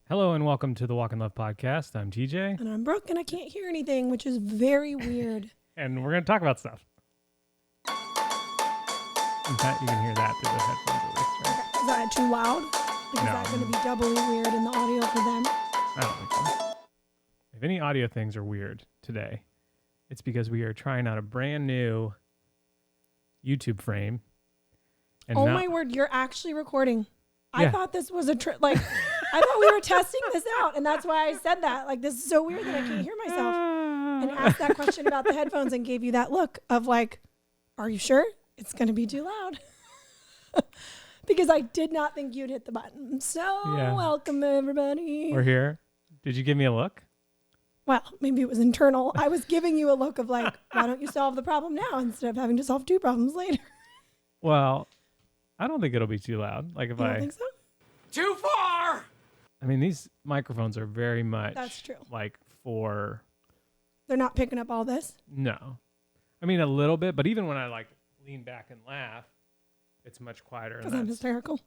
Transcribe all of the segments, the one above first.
Hello and welcome to the Walk in Love podcast. I'm TJ. And I'm Brooke, and I can't hear anything, which is very weird. And we're going to talk about stuff. In fact, you can hear that through the headphones at least, right? Is that too loud? Like, No. Is that going to be doubly weird in the audio for them? I don't think so. If any audio things are weird today, it's because we are trying out a brand new YouTube frame. And Oh now- my word, you're actually recording. Yeah. I thought this was a trick. Like, I thought we were testing this out, and that's why I said that. Like, this is so weird that I can't hear myself. And asked that question about the headphones and gave you that look of like, are you sure it's going to be too loud? Because I did not think you'd hit the button. So Yeah. welcome, everybody. We're here. Did you give me a look? Well, maybe it was internal. I was giving you a look of like, why don't you solve the problem now instead of having to solve two problems later? Well, I don't think it'll be too loud. Like if You don't think so? Too far! I mean, these microphones are very much That's true. like for, They're not picking up all this. no. I mean, a little bit, but even when I like lean back and laugh, it's much quieter. Because and I'm that's- hysterical.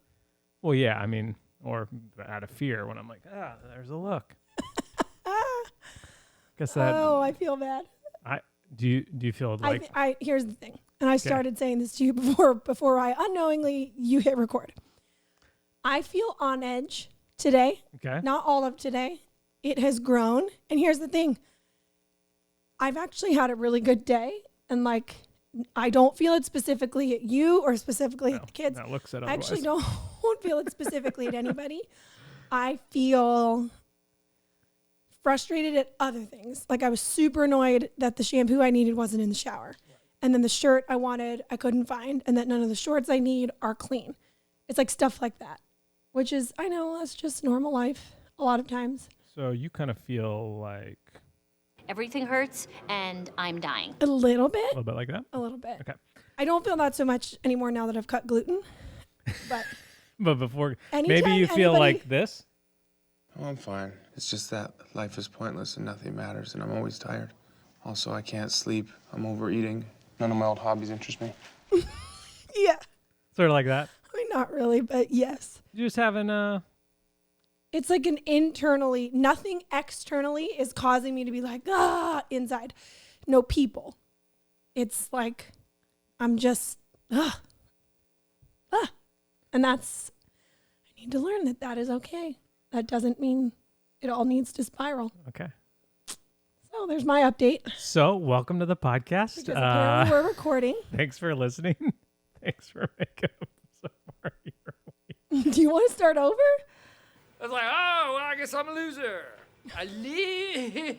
Well, yeah, I mean, or out of fear when I'm like, there's a look. Guess that. Oh, I feel bad. Do you feel like Here's the thing. And I started saying this to you before I unknowingly you hit record. I feel on edge today. okay? Not all of today. It has grown. And here's the thing. I've actually had a really good day. And like, I don't feel it specifically at you or specifically at the kids. That looks at I otherwise. actually don't feel it specifically at anybody. I feel frustrated at other things. Like I was super annoyed that the shampoo I needed wasn't in the shower. And then the shirt I wanted, I couldn't find. And that none of the shorts I need are clean. It's like stuff like that, which is, I know that's just normal life a lot of times. So you kind of feel like Everything hurts and I'm dying. A little bit. a little bit like that? A little bit. Okay. I don't feel that so much anymore now that I've cut gluten. But But before, anytime maybe you feel anybody- like this? Oh, I'm fine. It's just that life is pointless and nothing matters, and I'm always tired. Also, I can't sleep. I'm overeating. None of my old hobbies interest me. yeah, Sort of like that? I mean, not really, but yes. You just having It's like an internally, nothing externally is causing me to be like, inside. No people. It's like, I'm just, And that's, I need to learn that that is okay. That doesn't mean it all needs to spiral. okay. So there's my update. So welcome to the podcast. Because apparently we're recording. Thanks for listening. Thanks for making up so far your week. Do you want to start over? I was like, oh, well, I guess I'm a loser. A loser.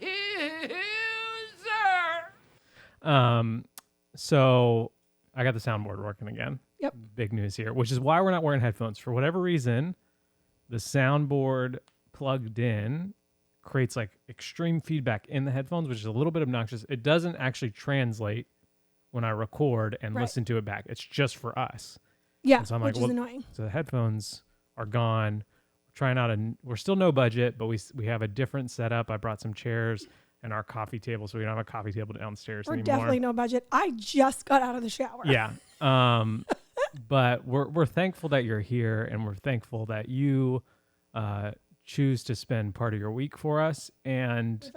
So I got the soundboard working again. Yep. Big news here, which is why we're not wearing headphones. For whatever reason, the soundboard plugged in creates like extreme feedback in the headphones, which is a little bit obnoxious. It doesn't actually translate when I record and Right. listen to it back. It's just for us. Yeah, And so I'm which like, is well, annoying. So the headphones are gone. We're trying out we're still no budget, but we have a different setup. I brought some chairs and our coffee table, so we don't have a coffee table downstairs We're anymore. definitely no budget. I just got out of the shower. Yeah. But we're thankful that you're here, and we're thankful that you choose to spend part of your week for us and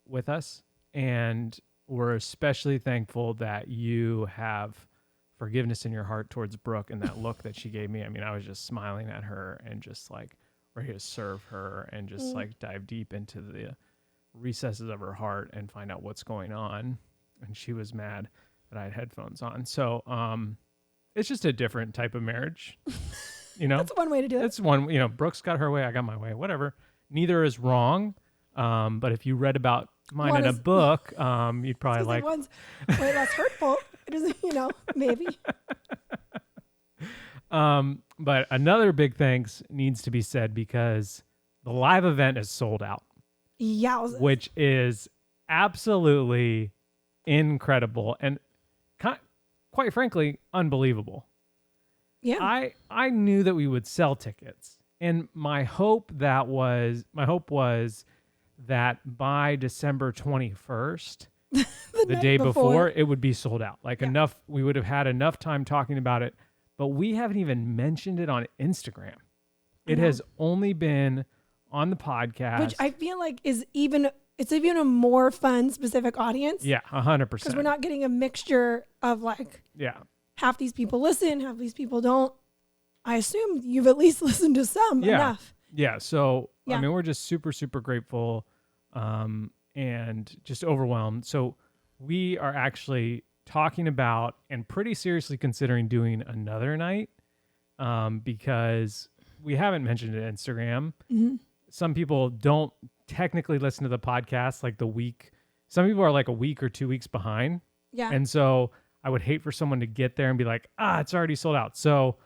with us. And we're especially thankful that you have forgiveness in your heart towards Brooke and that look that she gave me. I mean, I was just smiling at her and just like ready to serve her and just like dive deep into the recesses of her heart and find out what's going on. And she was mad that I had headphones on. So it's just a different type of marriage, you know? That's one way to do it. It's one, Brooke's got her way, I got my way, whatever. Neither is wrong. But if you read about mine One in a is- book, you'd probably like, one's way less hurtful. It is, maybe. but another big thanks needs to be said because the live event is sold out, Yowza. which is absolutely incredible and quite frankly, unbelievable. Yeah. I knew that we would sell tickets, and my hope was that by December 21st, the night day before, before. it would be sold out. Like enough, we would have had enough time talking about it, but we haven't even mentioned it on Instagram. It has only been on the podcast. Which I feel like it's even a more fun specific audience. Yeah, 100%. Because we're not getting a mixture of like Yeah. half these people listen, half these people don't. I assume you've at least listened to some enough. Yeah. So, Yeah. I mean, we're just super, super grateful and just overwhelmed. So we are actually talking about and pretty seriously considering doing another night because we haven't mentioned it on Instagram. Mm-hmm. Some people don't technically listen to the podcast like the week. Some people are like a week or 2 weeks behind. Yeah. And so I would hate for someone to get there and be like, it's already sold out. So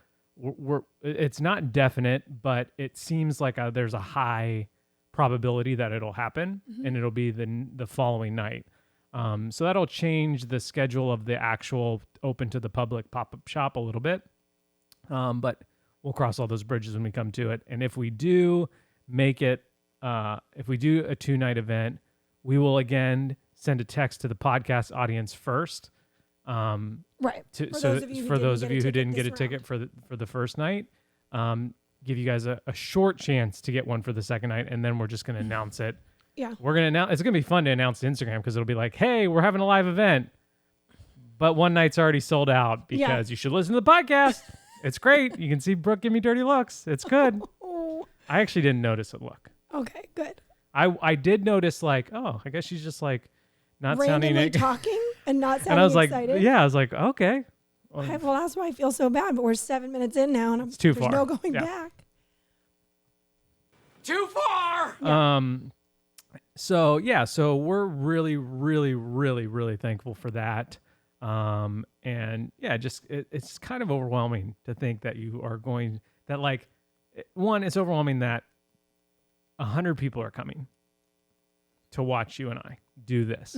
it's not definite, but it seems like there's a high probability that it'll happen and it'll be the following night. So that'll change the schedule of the actual open to the public pop-up shop a little bit. But we'll cross all those bridges when we come to it. And if we do make it, if we do a 2-night event, we will again send a text to the podcast audience first. Right. For those of you who didn't get a ticket for the first night, give you guys a short chance to get one for the second night, and then we're just going to announce it. Yeah. We're going to announce. It's going to be fun to announce to Instagram because it'll be like, hey, we're having a live event, but one night's already sold out because you should listen to the podcast. It's great. You can see Brooke give me dirty looks. It's good. I actually didn't notice a look. Okay, good. I did notice like, I guess she's just like not randomly sounding talking and not sounding and I was excited. like, I was like, okay. Well, that's why I feel so bad. But we're 7 minutes in now, and It's too there's far. no going back. Too far! So we're really, really, really, really thankful for that. And yeah, it's kind of overwhelming to think that you are going that like one, it's overwhelming that 100 people are coming to watch you and I do this.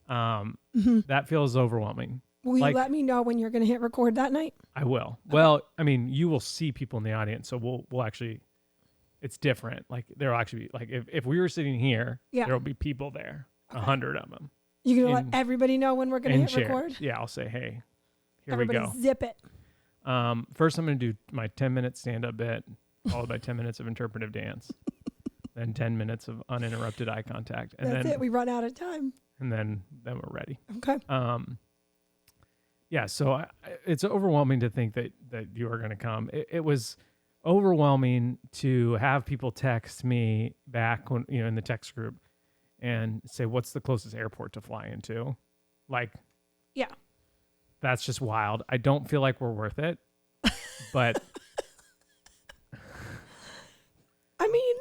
That feels overwhelming. Will you let me know when you're going to hit record that night? I will. Well, I mean, you will see people in the audience, so we'll actually, it's different. Like there'll actually be like if we were sitting here, there'll be people there, 100 of them. You're going to let everybody know when we're going to hit record? Yeah, I'll say, hey, here Everybody we go. Zip it. First, I'm going to do my 10-minute stand-up bit, followed by 10 minutes of interpretive dance, then 10 minutes of uninterrupted eye contact, and That's then it. We run out of time. and then we're ready. Okay. Yeah, so it's overwhelming to think that you are going to come. It was overwhelming to have people text me back when in the text group and say, "What's the closest airport to fly into?" Like, yeah, that's just wild. I don't feel like we're worth it, but I mean,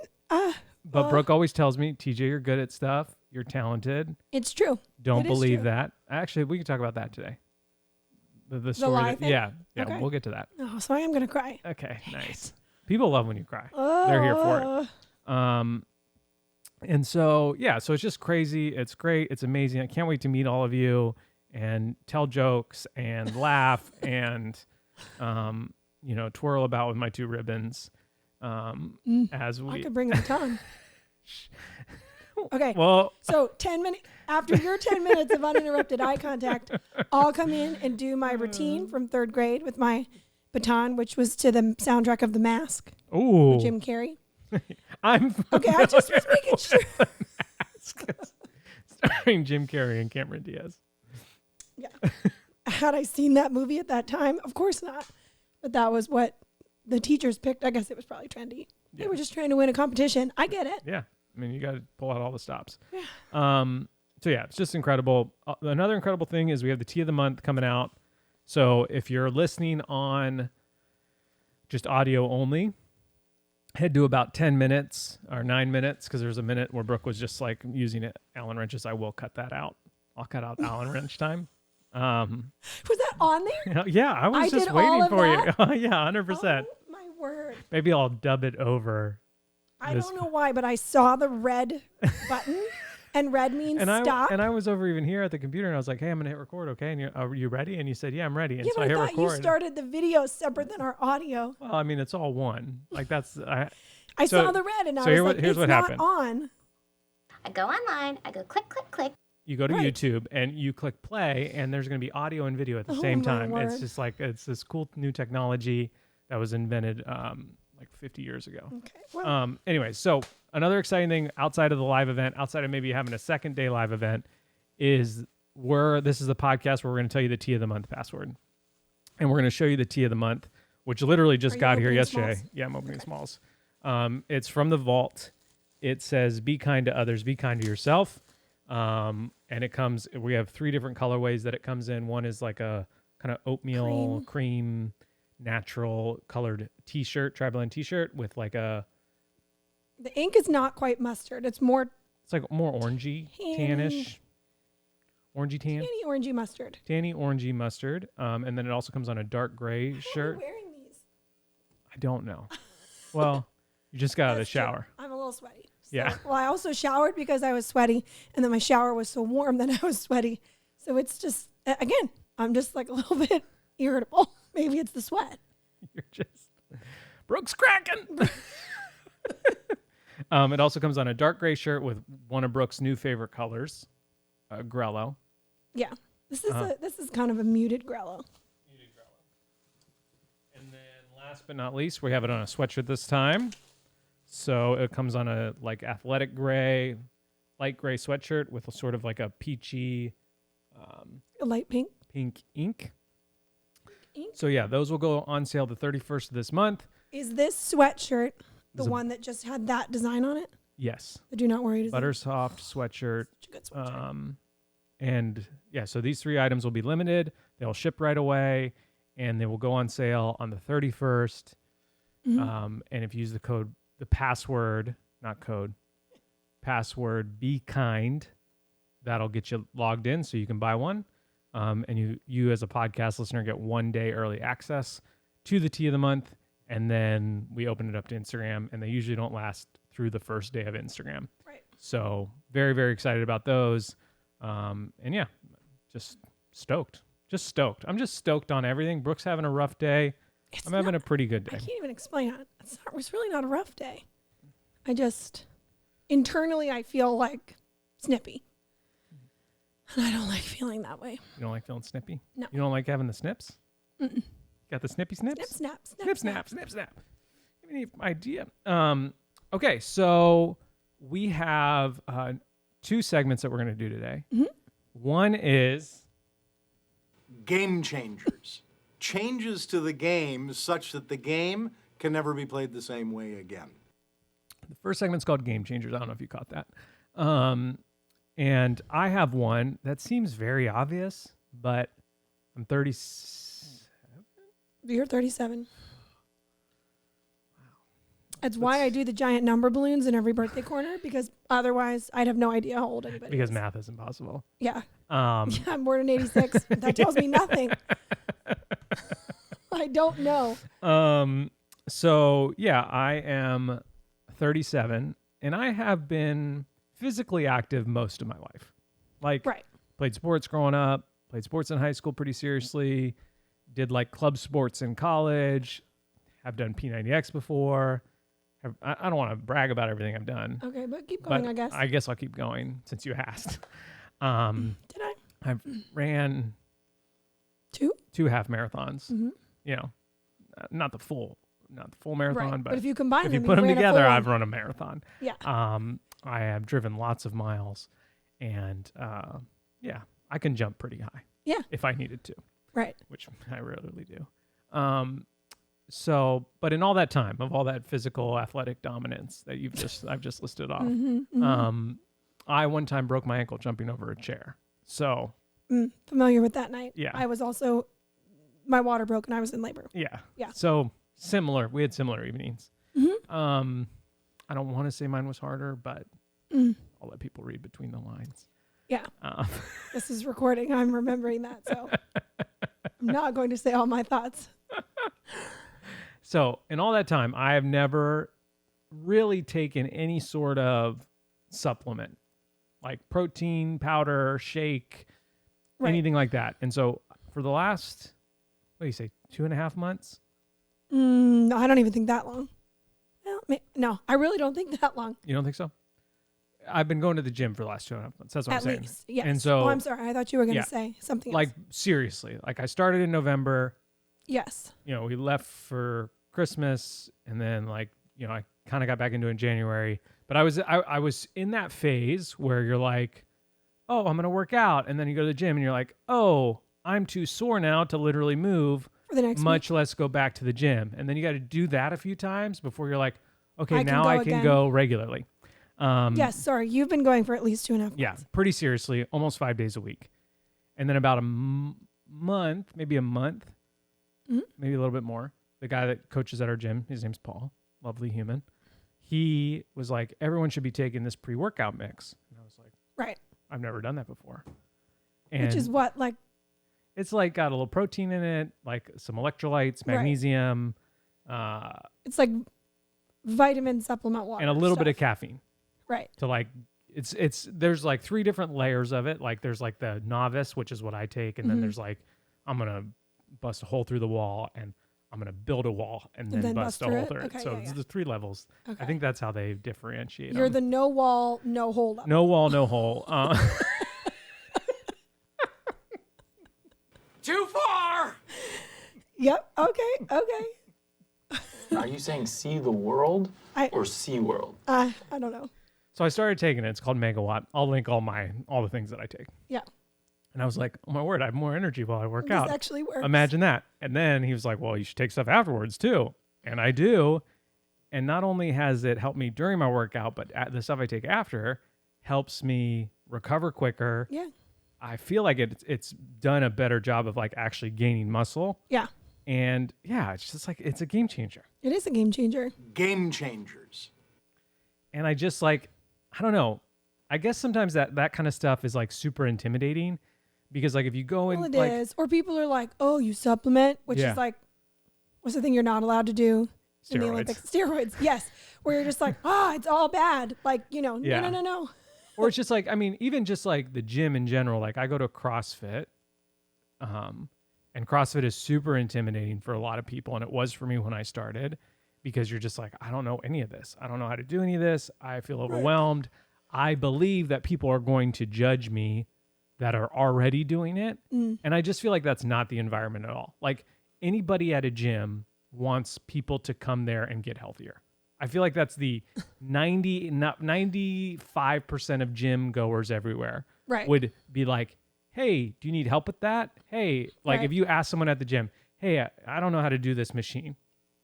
but Brooke always tells me, "TJ, you're good at stuff. You're talented." It's true. Don't It is believe true. that. Actually, we can talk about that today. The story. lie thing? Yeah, Okay. we'll get to that. Oh, so I am going to cry. Okay, nice. People love when you cry. They're here for it. And so, so it's just crazy. It's great. It's amazing. I can't wait to meet all of you and tell jokes and laugh and, twirl about with my 2 ribbons. As we, I could bring a ton. Okay. well, So 10 minutes after your 10 minutes of uninterrupted eye contact, I'll come in and do my routine from 3rd grade with my baton, which was to the soundtrack of The Mask. ooh, With Jim Carrey. I'm Okay, I just was making sure. starring Jim Carrey and Cameron Diaz. Yeah. Had I seen that movie at that time? Of course not. But that was what the teachers picked. I guess it was probably trendy. Yeah. They were just trying to win a competition. I get it. Yeah. I mean, you got to pull out all the stops. Yeah. So yeah, it's just incredible. Another incredible thing is we have the tea of the month coming out. So if you're listening on just audio only, head to about 10 minutes or 9 minutes because there's a minute where Brooke was just like using it. Allen wrenches. I will cut that out. I'll cut out Allen wrench time. Was that on there? Yeah, I was I just did waiting all of for that? you. Yeah, 100%. Oh, my word. Maybe I'll dub it over. I don't know why, but I saw the red button, and red means stop. I was over even here at the computer, and I was like, "Hey, I'm gonna hit record, okay?" And are you ready? And you said, "Yeah, I'm ready." And yeah, so but I I hit thought record. you started the video separate than our audio. Well, I mean, it's all one. Like that's I So- saw the red, and I so was here like, here's it's what not happened. on. I go online, I go click, click, click. you go to Right. YouTube and you click play, and there's gonna be audio and video at the Oh, same my time. It's word. just like it's this cool new technology that was invented like 50 years ago. Okay. Well, Anyway, so another exciting thing outside of the live event, outside of maybe having a second day live event, is this is the podcast where we're going to tell you the tea of the month password. And we're going to show you the tea of the month, which literally just got here yesterday. Smalls? Yeah, I'm opening Smalls. It's from the vault. It says, be kind to others, be kind to yourself. And we have 3 different colorways that it comes in. One is like a kind of oatmeal cream natural colored t-shirt, tri-blend t-shirt with like the ink is not quite mustard. It's more it's like more orangey, tannish. Orangey tan? tanny orangey mustard. Tanny orangey mustard. And then it also comes on a dark gray shirt. Are you wearing these? I don't know. Well, you just got out of the That's true. shower. I'm a little sweaty. So, Yeah. Well, I also showered because I was sweaty, and then my shower was so warm that I was sweaty. So it's just, again, I'm just like a little bit irritable. Maybe it's the sweat. You're just Brooke's cracking. It also comes on a dark gray shirt with one of Brooke's new favorite colors, Grello. Yeah. This is kind of a muted Grello. And then last but not least, we have it on a sweatshirt this time. So it comes on a like athletic gray, light gray sweatshirt with a sort of like a peachy A light pink. pink ink. Ink? So yeah, those will go on sale the 31st of this month. Is this sweatshirt the Is a- one that just had that design on it? Yes. The Do Not Worry design. Buttersoft sweatshirt. Such a good sweatshirt. And yeah, so these 3 items will be limited. They'll ship right away and they will go on sale on the 31st. And if you use the password, be kind, that'll get you logged in so you can buy one. And you as a podcast listener get 1 day early access to the tea of the month. And then we open it up to Instagram, and they usually don't last through the first day of Instagram. Right. So very, very excited about those. And yeah, just stoked. I'm just stoked on everything. Brooke's having a rough day. I'm having a pretty good day. I can't even explain it. It's really not a rough day. I just, internally, I feel like snippy. And I don't like feeling that way. You don't like feeling snippy? No. You don't like having the snips? Mm-mm. Got the snippy snips? Snip, snap, snap, Snip, snap, snip, snap. You have any idea? Okay, so we have 2 segments that we're going to do today. Mm-hmm. One is Game changers. Changes to the game such that the game can never be played the same way again. the first segment's called Game Changers. I don't know if you caught that. And I have one that seems very obvious, but I'm 37. You're 37. That's why I do the giant number balloons in every birthday corner, because otherwise I'd have no idea how old anybody Because is. math is impossible. Yeah. Um, Yeah, I'm born in 86. That tells me nothing. I don't know. So yeah, I am 37 and I have been physically active most of my life. Like Right. played sports growing up, played sports in high school pretty seriously, did like club sports in college, have done P90X before. I don't want to brag about everything I've done. Okay, but keep going, But I guess. I guess I'll keep going since you asked. Did I? I've ran 2? 2 half marathons. Mm-hmm. You know, not the full marathon, Right. but But if you combine if them, you put them ran a together, full I've one. run a marathon. Yeah. I have driven lots of miles, and yeah, I can jump pretty high. Yeah. If I needed to, Right. which I rarely do. So, but in all that time of all that physical athletic dominance that I've just listed off, I one time broke my ankle jumping over a chair. So Familiar with that night. Yeah. I was also, my water broke and I was in labor. yeah. Yeah. So similar. We had similar evenings. Mm-hmm. I don't want to say mine was harder, but I'll let people read between the lines. Yeah. Um, This is recording. I'm remembering that. So I'm not going to say all my thoughts. So in all that time, I have never really taken any sort of supplement, like protein powder, shake, Right. anything like that. And so for the last, what do you say, 2.5 months? No, I don't even think that long. Well, no, I really don't think that long. You don't think so? I've been going to the gym for the last 2.5 months. That's what At I'm saying. least. Yes. And so, oh, I'm sorry. I thought you were going to yeah. say something like else. seriously, like I started in November. Yes. You know, we left for Christmas, and then like, you know, I kind of got back into it in January. But I was in that phase where you're like, oh, I'm going to work out. And then you go to the gym and you're like, oh, I'm too sore now to literally move, For the next much less go back to the gym. And then you got to do that a few times before you're like, okay, I can now go I can again. go regularly. Yes, sorry. You've been going for at least 2.5 months. Yeah, pretty seriously, almost 5 days a week. And then about a month, maybe a month, maybe a little bit more. The guy that coaches at our gym, his name's Paul, lovely human. He was like, everyone should be taking this pre-workout mix. And I was like, Right. I've never done that before. And Which is what, like, it's like got a little protein in it, like some electrolytes, Right. magnesium, it's like vitamin supplement water. and a little bit of stuff. caffeine Right. to like, there's like 3 different layers of it. Like there's like the novice, which is what I take. And then there's like, I'm going to bust a hole through the wall and I'm going to build a wall and then bust a through hole it? through it. Okay, So yeah, it's yeah. the 3 levels. I Okay. think that's how they differentiate You're them. the no wall, no hole up. No wall, no hole. Too far! Yep. Okay. Are you saying see the world or sea world? I don't know. So I started taking it. It's called Megawatt. I'll link all the things that I take. Yeah. And I was like, oh my word, I have more energy while I work This out. actually works. Imagine that. And then he was like, well, you should take stuff afterwards too. And I do. And not only has it helped me during my workout, but the stuff I take after helps me recover quicker. Yeah. I feel like it's done a better job of like actually gaining muscle. Yeah. And yeah, it's just like, it's a game changer. It is a game changer. Game changers. And I just like, I don't know. I guess sometimes that kind of stuff is like super intimidating because like if you go in Well, it like, is. Or people are like, oh, you supplement, which Yeah. is like, what's the thing you're not allowed to do in the Steroids. Olympics? Steroids. Yes. Where you're just like, it's all bad. Like, no. Or it's just like, I mean, even just like the gym in general, like I go to CrossFit, and CrossFit is super intimidating for a lot of people. And it was for me when I started because you're just like, I don't know any of this. I don't know how to do any of this. I feel overwhelmed. I believe that people are going to judge me that are already doing it. And I just feel like that's not the environment at all. Like anybody at a gym wants people to come there and get healthier. I feel like that's the 95% of gym goers everywhere Right. would be like, hey, do you need help with that? Hey, like Right. if you ask someone at the gym, hey, I don't know how to do this machine.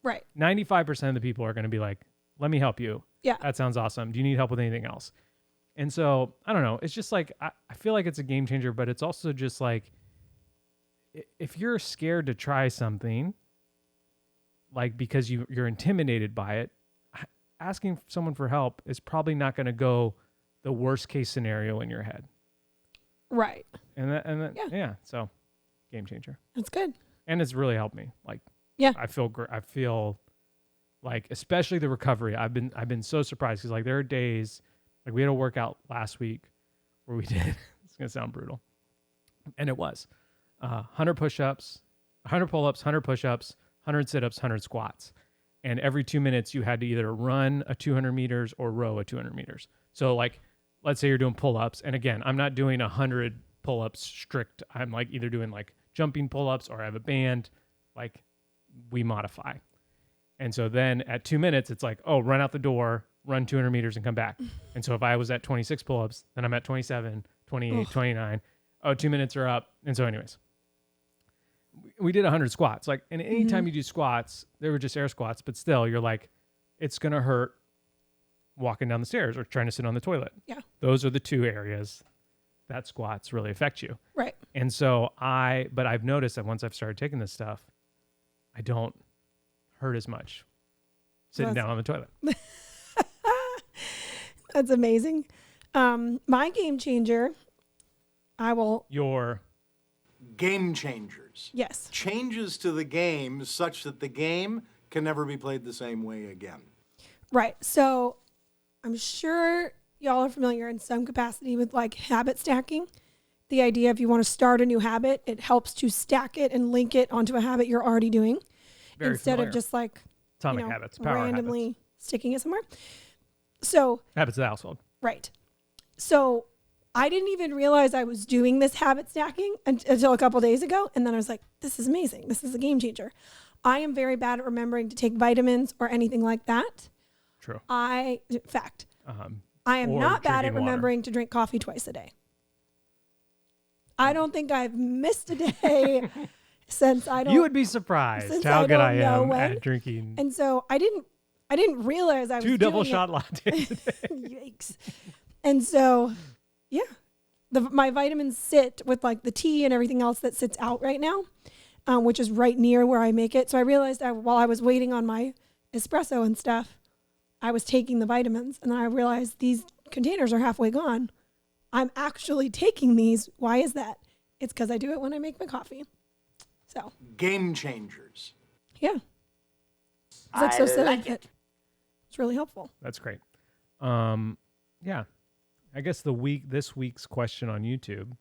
Right. 95% of the people are going to be like, let me help you. Yeah. That sounds awesome. Do you need help with anything else? And so I don't know. It's just like, I feel like it's a game changer, but it's also just like, if you're scared to try something, like because you're intimidated by it, asking someone for help is probably not going to go the worst case scenario in your head. Right. And Yeah. yeah, so game changer. That's good. And it's really helped me. Like, Yeah. I feel like, especially the recovery. I've been so surprised because like there are days, like we had a workout last week where we did. It's gonna sound brutal, and it was 100 push-ups, 100 pull-ups, 100 push-ups, 100 sit-ups, 100 squats, and every 2 minutes you had to either run a 200 meters or row a 200 meters. So like, let's say you're doing pull-ups, and again, I'm not doing 100 pull-ups strict. I'm like either doing like jumping pull-ups or I have a band. Like we modify. And so then at 2 minutes, it's like, oh, run out the door, run 200 meters and come back. And so if I was at 26 pull-ups, then I'm at 27, 28, 29. Oh, 2 minutes are up. And so anyways, we did 100 squats. Like, and anytime you do squats, they were just air squats, but still you're like, it's going to hurt walking down the stairs or trying to sit on the toilet. Yeah. Those are the 2 areas that squats really affect you. Right. And so but I've noticed that once I've started taking this stuff, I don't hurt as much sitting down on the toilet. That's amazing. My game changer, Your Game changers. yes. Changes to the game such that the game can never be played the same way again. Right. So I'm sure y'all are familiar in some capacity with like habit stacking. The idea if you want to start a new habit, it helps to stack it and link it onto a habit you're already doing very instead familiar. of just like Atomic habits, power randomly sticking it somewhere. So, habits of the household. right. So I didn't even realize I was doing this habit stacking until a couple days ago. And then I was like, this is amazing. This is a game changer. I am very bad at remembering to take vitamins or anything like that. True. Fact. Um, I am or not bad at drinking water. remembering to drink coffee twice a day. I don't think I've missed a day since I don't. You would be surprised since how I good don't I know am when. at drinking And so I didn't realize I was 2 double doing shot it. lattes a day. Yikes. And so, yeah, my vitamins sit with like the tea and everything else that sits out right now, which is right near where I make it. So I realized while I was waiting on my espresso and stuff, I was taking the vitamins, and then I realized these containers are halfway gone. I'm actually taking these. Why is that? It's because I do it when I make my coffee. So Game changers. yeah, it's like so silly. like But it's really helpful. That's great. Yeah. I guess this week's question on YouTube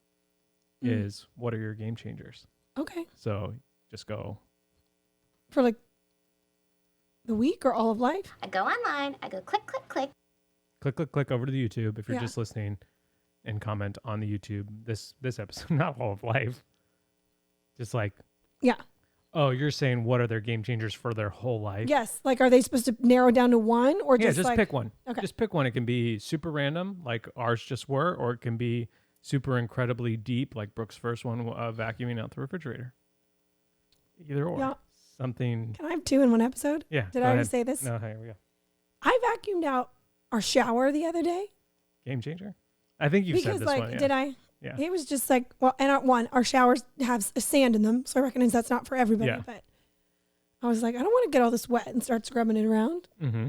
is, what are your game changers? Okay, So just go. for like the week or all of life. I go online, I go click, click, click. Click over to the YouTube if you're Yeah. just listening, and comment on the YouTube this episode, not all of life. Just like, Yeah. oh, you're saying what are their game changers for their whole life? Yes. Like, are they supposed to narrow down to one or Yeah, just just like, pick one. Okay. Just pick one. It can be super random, like ours just were, or it can be super incredibly deep, like Brooke's first one, vacuuming out the refrigerator. Either or. Yeah. Something. Can I have 2 in one episode? Yeah. Did go I already ahead. say this? No, here we go. I vacuumed out our shower the other day. Game changer. I think you've Because said this like, one. Yeah. did I? Yeah. It was just like, well, and our showers have sand in them, so I recognize that's not for everybody. Yeah. But I was like, I don't want to get all this wet and start scrubbing it around. Mm-hmm.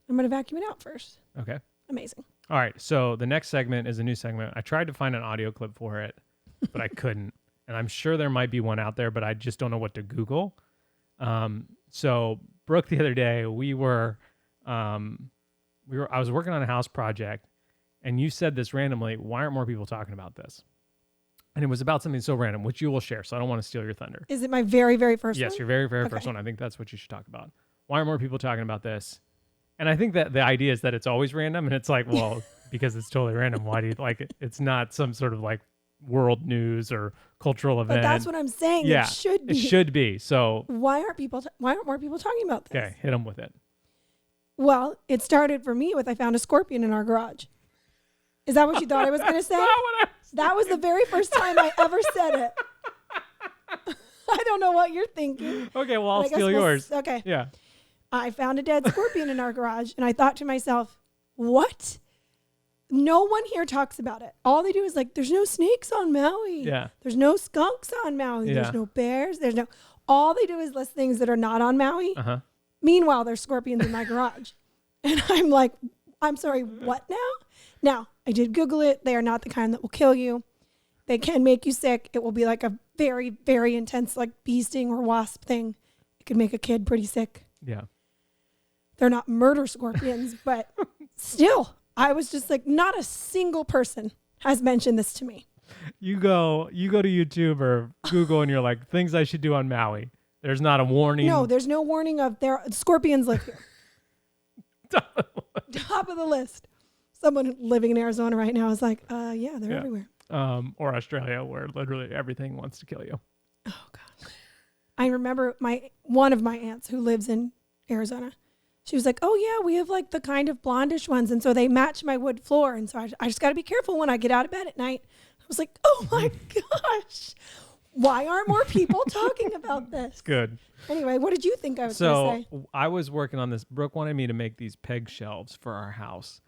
I'm gonna vacuum it out first. Okay. Amazing. All right. So the next segment is a new segment. I tried to find an audio clip for it, but I couldn't. And I'm sure there might be one out there, but I just don't know what to Google. So Brooke, the other day, I was working on a house project, and you said this randomly, why aren't more people talking about this? And it was about something so random, which you will share. So I don't want to steal your thunder. Is it my very, very first Yes, one? your very, very Okay. first one. I think that's what you should talk about. Why aren't more people talking about this? And I think that the idea is that it's always random, and it's like, well, because it's totally random. Why do you like it? It's not some sort of like world news or cultural event. But that's what I'm saying. Yeah, It should be. It should be. So Why aren't more people talking about this? okay, hit them with it. Well, it started for me with I found a scorpion in our garage. Is that what you thought I was going to say? That was the very first time I ever said it. I don't know what you're thinking. Okay, well, I'll but I guess steal yours. Okay. Yeah. I found a dead scorpion in our garage, and I thought to myself, what? No one here talks about it. All they do is like, there's no snakes on Maui. Yeah. There's no skunks on Maui. Yeah. There's no bears. All they do is list things that are not on Maui. Uh huh. Meanwhile, there's scorpions in my garage. And I'm like, I'm sorry, what now? Now, I did Google it. They are not the kind that will kill you. They can make you sick. It will be like a very, very intense, like bee sting or wasp thing. It could make a kid pretty sick. Yeah. They're not murder scorpions, but still, I was just like, not a single person has mentioned this to me. You go to YouTube or Google, and you're like, things I should do on Maui. There's not a warning. No, there's no warning of scorpions live here. Top of the list. Someone living in Arizona right now is like, yeah, they're everywhere. Or Australia, where literally everything wants to kill you. Oh gosh. I remember one of my aunts who lives in Arizona. She was like, oh yeah, we have like the kind of blondish ones. And so they match my wood floor. And so I just got to be careful when I get out of bed at night. I was like, oh my gosh, why aren't more people talking about this? Good. Anyway, what did you think I was going to say? So I was working on this. Brooke wanted me to make these peg shelves for our house.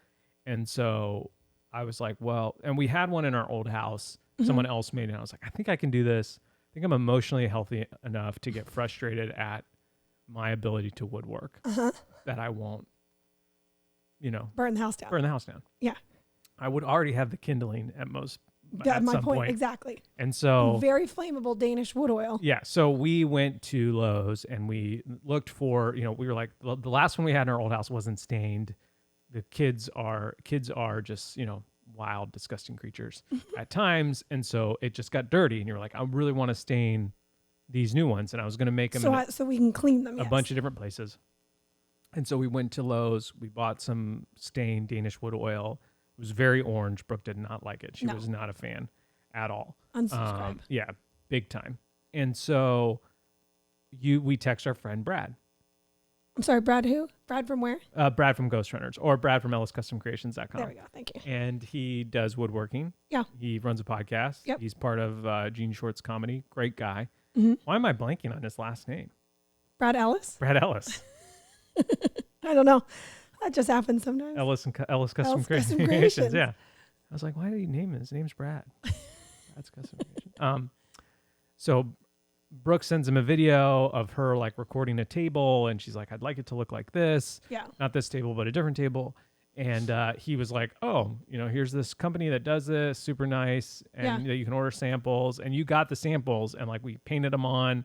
And so I was like, well, and we had one in our old house. Mm-hmm. Someone else made it. I was like, I think I can do this. I think I'm emotionally healthy enough to get frustrated at my ability to woodwork that I won't, Burn the house down. burn the house down. Yeah. I would already have the kindling at That's my some point. Exactly. And so Very flammable Danish wood oil. yeah, so we went to Lowe's and we looked for, we were like, the last one we had in our old house wasn't stained. The kids are just, wild, disgusting creatures at times. And so it just got dirty. And you're like, I really want to stain these new ones. And I was going to make them So we can clean them. a bunch of different places. And so we went to Lowe's. We bought some stained Danish wood oil. It was very orange. Brooke did not like it. She was not a fan at all. Unsubscribe. Yeah, big time. And so we text our friend Brad. I'm sorry, Brad who? Brad from where? Brad from Ghost Runners or Brad from EllisCustomCreations.com. There we go. Thank you. And he does woodworking. Yeah. He runs a podcast. Yep. He's part of Gene Short's comedy. Great guy. Mm-hmm. Why am I blanking on his last name? Brad Ellis? Brad Ellis. I don't know. That just happens sometimes. Ellis Custom Custom Creations. Creations. Yeah. I was like, why did he name it? His name's Brad. Brad's Custom Creations. So Brooke sends him a video of her like recording a table, and she's like, I'd like it to look like this. Yeah. Not this table, but a different table. And he was like, oh, here's this company that does this, super nice, and you can order samples. And you got the samples, and like we painted them on,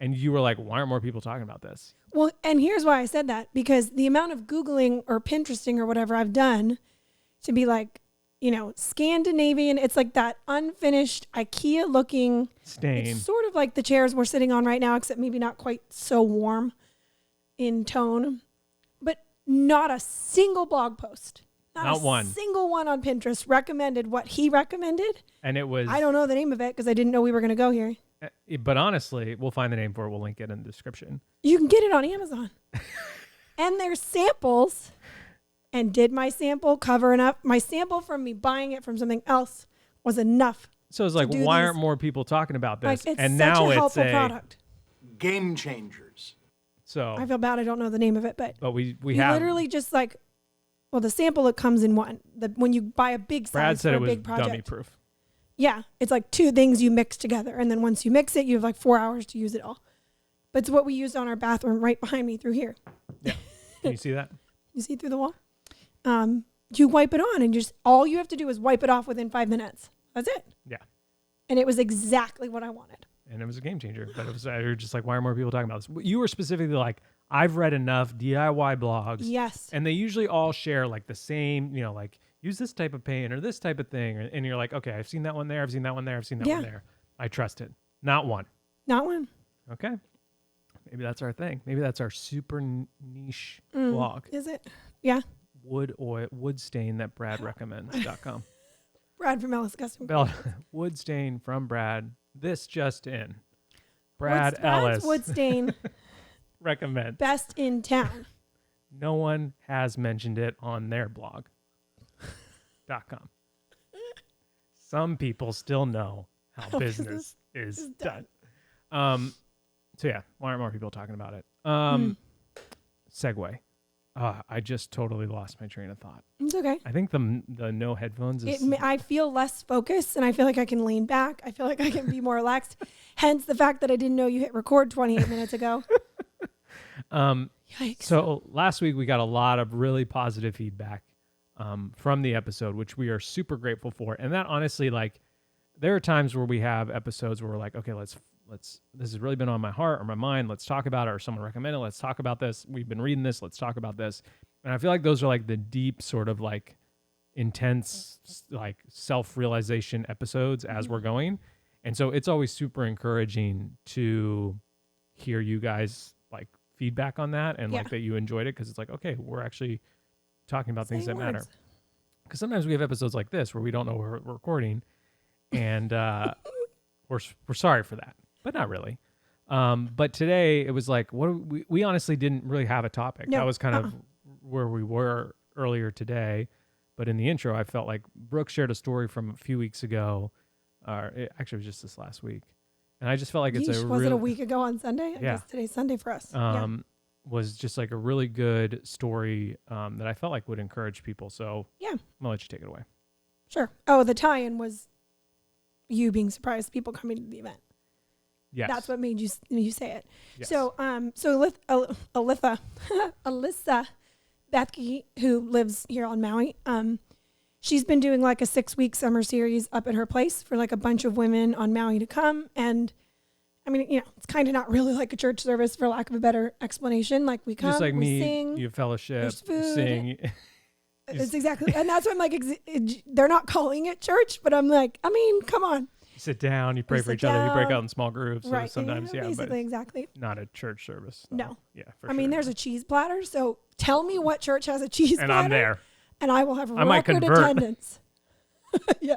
and you were like, why aren't more people talking about this? Well, and here's why I said that, because the amount of Googling or Pinteresting or whatever I've done to be like, Scandinavian, it's like that unfinished IKEA looking stain. It's sort of like the chairs we're sitting on right now, except maybe not quite so warm in tone, but not a single blog post. Not one. Single one on Pinterest recommended what he recommended. And it was... I don't know the name of it because I didn't know we were going to go here. But honestly, we'll find the name for it. We'll link it in the description. You can get it on Amazon. And there's samples. And did my sample cover enough? My sample from me buying it from something else was enough. So it's like, why aren't more people talking about this? Like, it's and such now a helpful product. Game changers. So I feel bad I don't know the name of it, but we you have literally just like, well, the sample, it comes in one. When you buy a big size Brad said for it a was big project. dummy proof. Yeah, it's like two things you mix together, and then once you mix it, you have like 4 hours to use it all. But it's what we used on our bathroom right behind me through here. Yeah, can you see that? You see through the wall? You wipe it on, and just all you have to do is wipe it off within 5 minutes. That's it. Yeah. And it was exactly what I wanted. And it was a game changer. But it was you're just like, why are more people talking about this? You were specifically like, I've read enough DIY blogs. Yes. And they usually all share like the same, like use this type of paint or this type of thing. And you're like, okay, I've seen that one there. I've seen that one there. I've seen that one there. I trust it. Not one. Not one. Okay. Maybe that's our thing. Maybe that's our super niche blog. Is it? Yeah. Wood stain that Brad recommends.com. Brad from Ellis Custom. Wood stain from Brad. This just in. Brad Ellis. Wood stain. Recommend. Best in town. No one has mentioned it on their blog. .com. Some people still know how business is done. So yeah, why aren't more people talking about it? Segue. I just totally lost my train of thought. It's okay. I think the no headphones is... I feel less focused, and I feel like I can lean back. I feel like I can be more relaxed. Hence the fact that I didn't know you hit record 28 minutes ago. Yikes. So last week we got a lot of really positive feedback from the episode, which we are super grateful for. And that honestly, like, there are times where we have episodes where we're like, okay, let's this has really been on my heart or my mind. Let's talk about it, or someone recommended. Let's talk about this. We've been reading this. Let's talk about this. And I feel like those are like the deep sort of like intense, like self-realization episodes as we're going. And so it's always super encouraging to hear you guys like feedback on that and like that you enjoyed it. Cause it's like, okay, we're actually talking about things that matter. Cause sometimes we have episodes like this where we don't know we're recording, and we're sorry for that. But not really. But today it was like, we honestly didn't really have a topic. No. That was kind of where we were earlier today. But in the intro, I felt like Brooke shared a story from a few weeks ago. Actually, it was just this last week. And I just felt like Was it a week ago on Sunday? I Yeah. guess today's Sunday for us. Was just like a really good story that I felt like would encourage people. So Yeah. I'm going to let you take it away. Sure. Oh, the tie-in was you being surprised, people coming to the event. Yes. That's what made you say it. Yes. So, Alyssa Bethke, who lives here on Maui, she's been doing like a 6-week summer series up at her place for like a bunch of women on Maui to come. And I mean, it's kind of not really like a church service, for lack of a better explanation. Like we come, just like we sing, you fellowship, there's you food. sing. It's exactly, and that's what I'm like, they're not calling it church, but I'm like, I mean, come on. You sit down, you pray for each other, you break out in small groups. Right. So sometimes, basically, but exactly. not a church service. So, No. Yeah, for I sure. mean, there's a cheese platter, so tell me what church has a cheese and platter. I'm there. And I will have I might record convert. attendance. Yeah.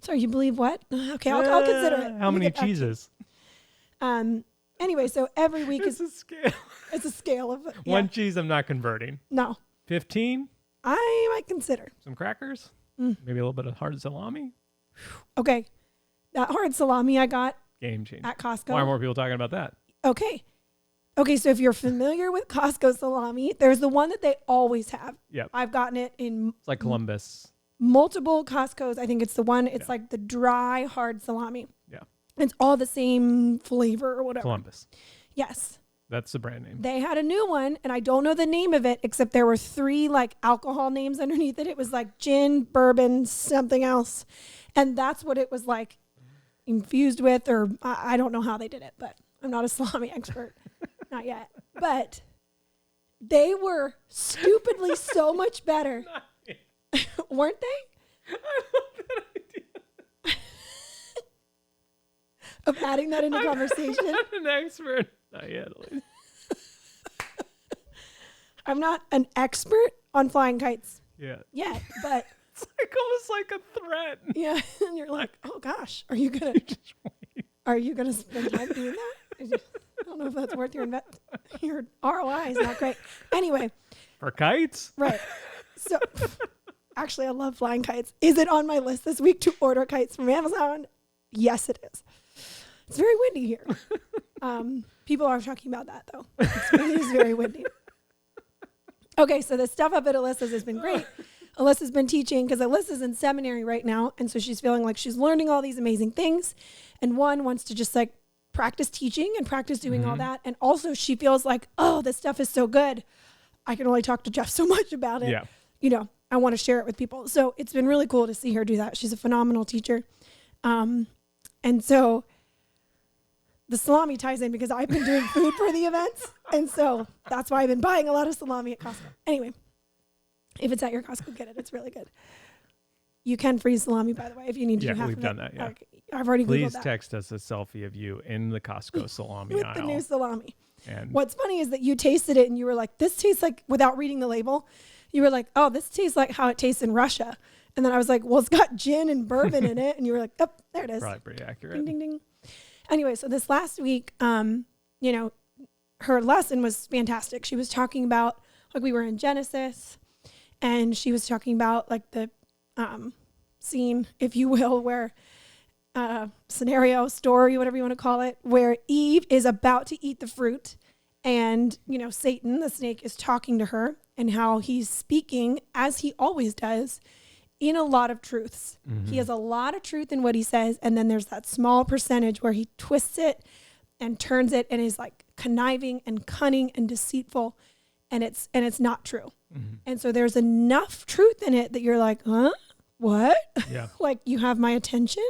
Sorry, you believe what? Okay, I'll consider it. How Let me many get back to you. cheeses? Anyway, so every week It's a scale. it's a scale of One cheese I'm not converting. No, 15. I might consider. Some crackers. Maybe a little bit of hard salami. Okay, that hard salami I got Game changer. at Costco. Why are more people talking about that? Okay. So if you're familiar with Costco salami, there's the one that they always have. Yep. I've gotten it in It's like Columbus. multiple Costco's. I think it's the one, it's Yeah. like the dry, hard salami. Yeah. It's all the same flavor or whatever. Columbus. Yes. That's the brand name. They had a new one, and I don't know the name of it, except there were 3 like alcohol names underneath it. It was like gin, bourbon, something else. And that's what it was like infused with, or I don't know how they did it, but I'm not a salami expert. Not yet. But they were stupidly so much better. Weren't they? I love that idea. Of adding that into conversation. I'm not an expert. Not yet. I'm not an expert on flying kites Yeah. yet, but It's like almost like a threat. yeah. And you're like, oh gosh, are you gonna spend time doing that? I don't know if that's worth your ROI is not great. Anyway, For kites? right. So actually I love flying kites. Is it on my list this week to order kites from Amazon? Yes, it is. It's very windy here. People are talking about that though. It is very windy. Okay, so the stuff up at Alyssa's has been great. Alyssa's been teaching because Alyssa's in seminary right now. And so she's feeling like she's learning all these amazing things. And one wants to just like practice teaching and practice doing all that. And also she feels like, oh, this stuff is so good. I can only talk to Jeff so much about it. Yeah. You know, I want to share it with people. So it's been really cool to see her do that. She's a phenomenal teacher. And so the salami ties in because I've been doing food for the events. And so that's why I've been buying a lot of salami at Costco. Anyway, if it's at your Costco, get it. It's really good. You can freeze salami, by the way, if you need to do half we've of done it. that, yeah. Okay. I've already Googled Please that. text us a selfie of you in the Costco salami With aisle. the new salami. And What's funny is that you tasted it and you were like, this tastes like, without reading the label, you were like, oh, this tastes like how it tastes in Russia. And then I was like, well, it's got gin and bourbon in it. And you were like, oh, there it is. probably pretty accurate. Ding, ding, ding. Anyway, so this last week, you know, her lesson was fantastic. She was talking about, like, we were in Genesis, and she was talking about, like, the scene, if you will, where scenario, story, whatever you want to call it, where Eve is about to eat the fruit, and, you know, Satan, the snake, is talking to her, and how he's speaking, as he always does, in a lot of truths. He has a lot of truth in what he says, and then there's that small percentage where he twists it and turns it and is like conniving and cunning and deceitful, and it's not true. And so there's enough truth in it that you're like, huh? What? Yeah. Like, you have my attention?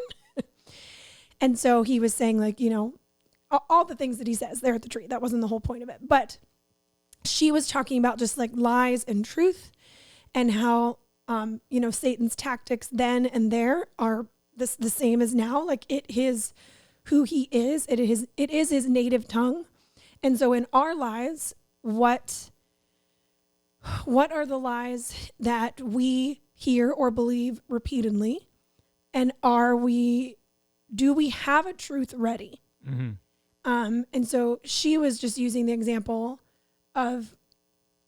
And so he was saying, like, you know, all the things that he says there at the tree. That wasn't the whole point of it. But she was talking about just like lies and truth, and how you know, Satan's tactics then and there are the same as now. Like, it is who he is. It is his native tongue. And so in our lives, what are the lies that we hear or believe repeatedly? And do we have a truth ready? And so she was just using the example of,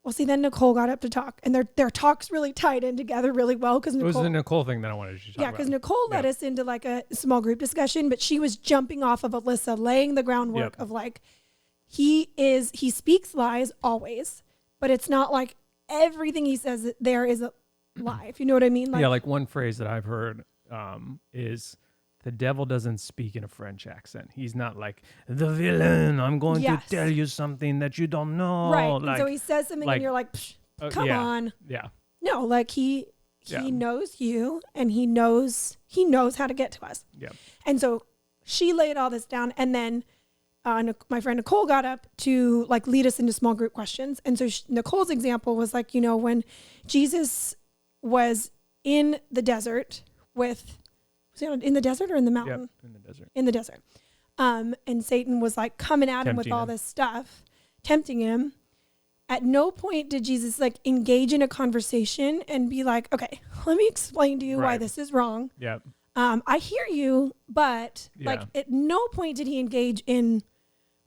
well, see, then Nicole got up to talk, and their talks really tied in together really well. Because It was the Nicole thing that I wanted to talk about. yeah, because Nicole led us into like a small group discussion, but she was jumping off of Alyssa, laying the groundwork of like, he speaks lies always, but it's not like everything he says there is a lie. If you know what I mean? Like, yeah, like one phrase that I've heard is, the devil doesn't speak in a French accent. He's not like, the villain, I'm going to tell you something that you don't know. right. Like, and so he says something and you're like, come on. Yeah. No, like he knows you, and he knows how to get to us. Yeah. And so she laid all this down, and then my friend Nicole got up to like lead us into small group questions. And so Nicole's example was like, you know, when Jesus was in the desert was he in the desert or in the mountain? Yep, in the desert. In the desert. And Satan was like coming at him with all this stuff, tempting him. At no point did Jesus like engage in a conversation and be like, okay, let me explain to you why this is wrong. Yep. I hear you, but like at no point did he engage in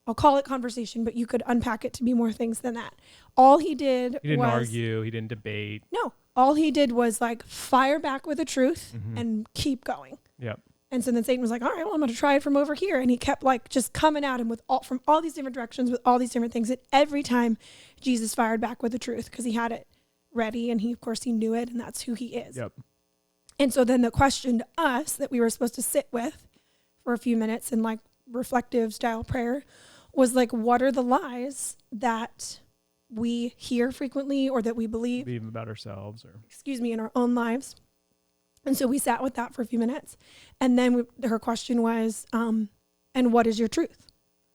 I'll call it conversation, but you could unpack it to be more things than that. All he did He didn't was argue. He didn't debate. no. All he did was like fire back with the truth Mm-hmm. and keep going. Yep. And so then Satan was like, all right, well, I'm going to try it from over here. And he kept like just coming at him with from all these different directions with all these different things. And every time Jesus fired back with the truth because he had it ready. And he, of course, he knew it. And that's who he is. Yep. And so then the question to us that we were supposed to sit with for a few minutes in like reflective style prayer was like, what are the lies that we hear frequently or that we believe, about ourselves or in our own lives? And so we sat with that for a few minutes. And then her question was, and what is your truth?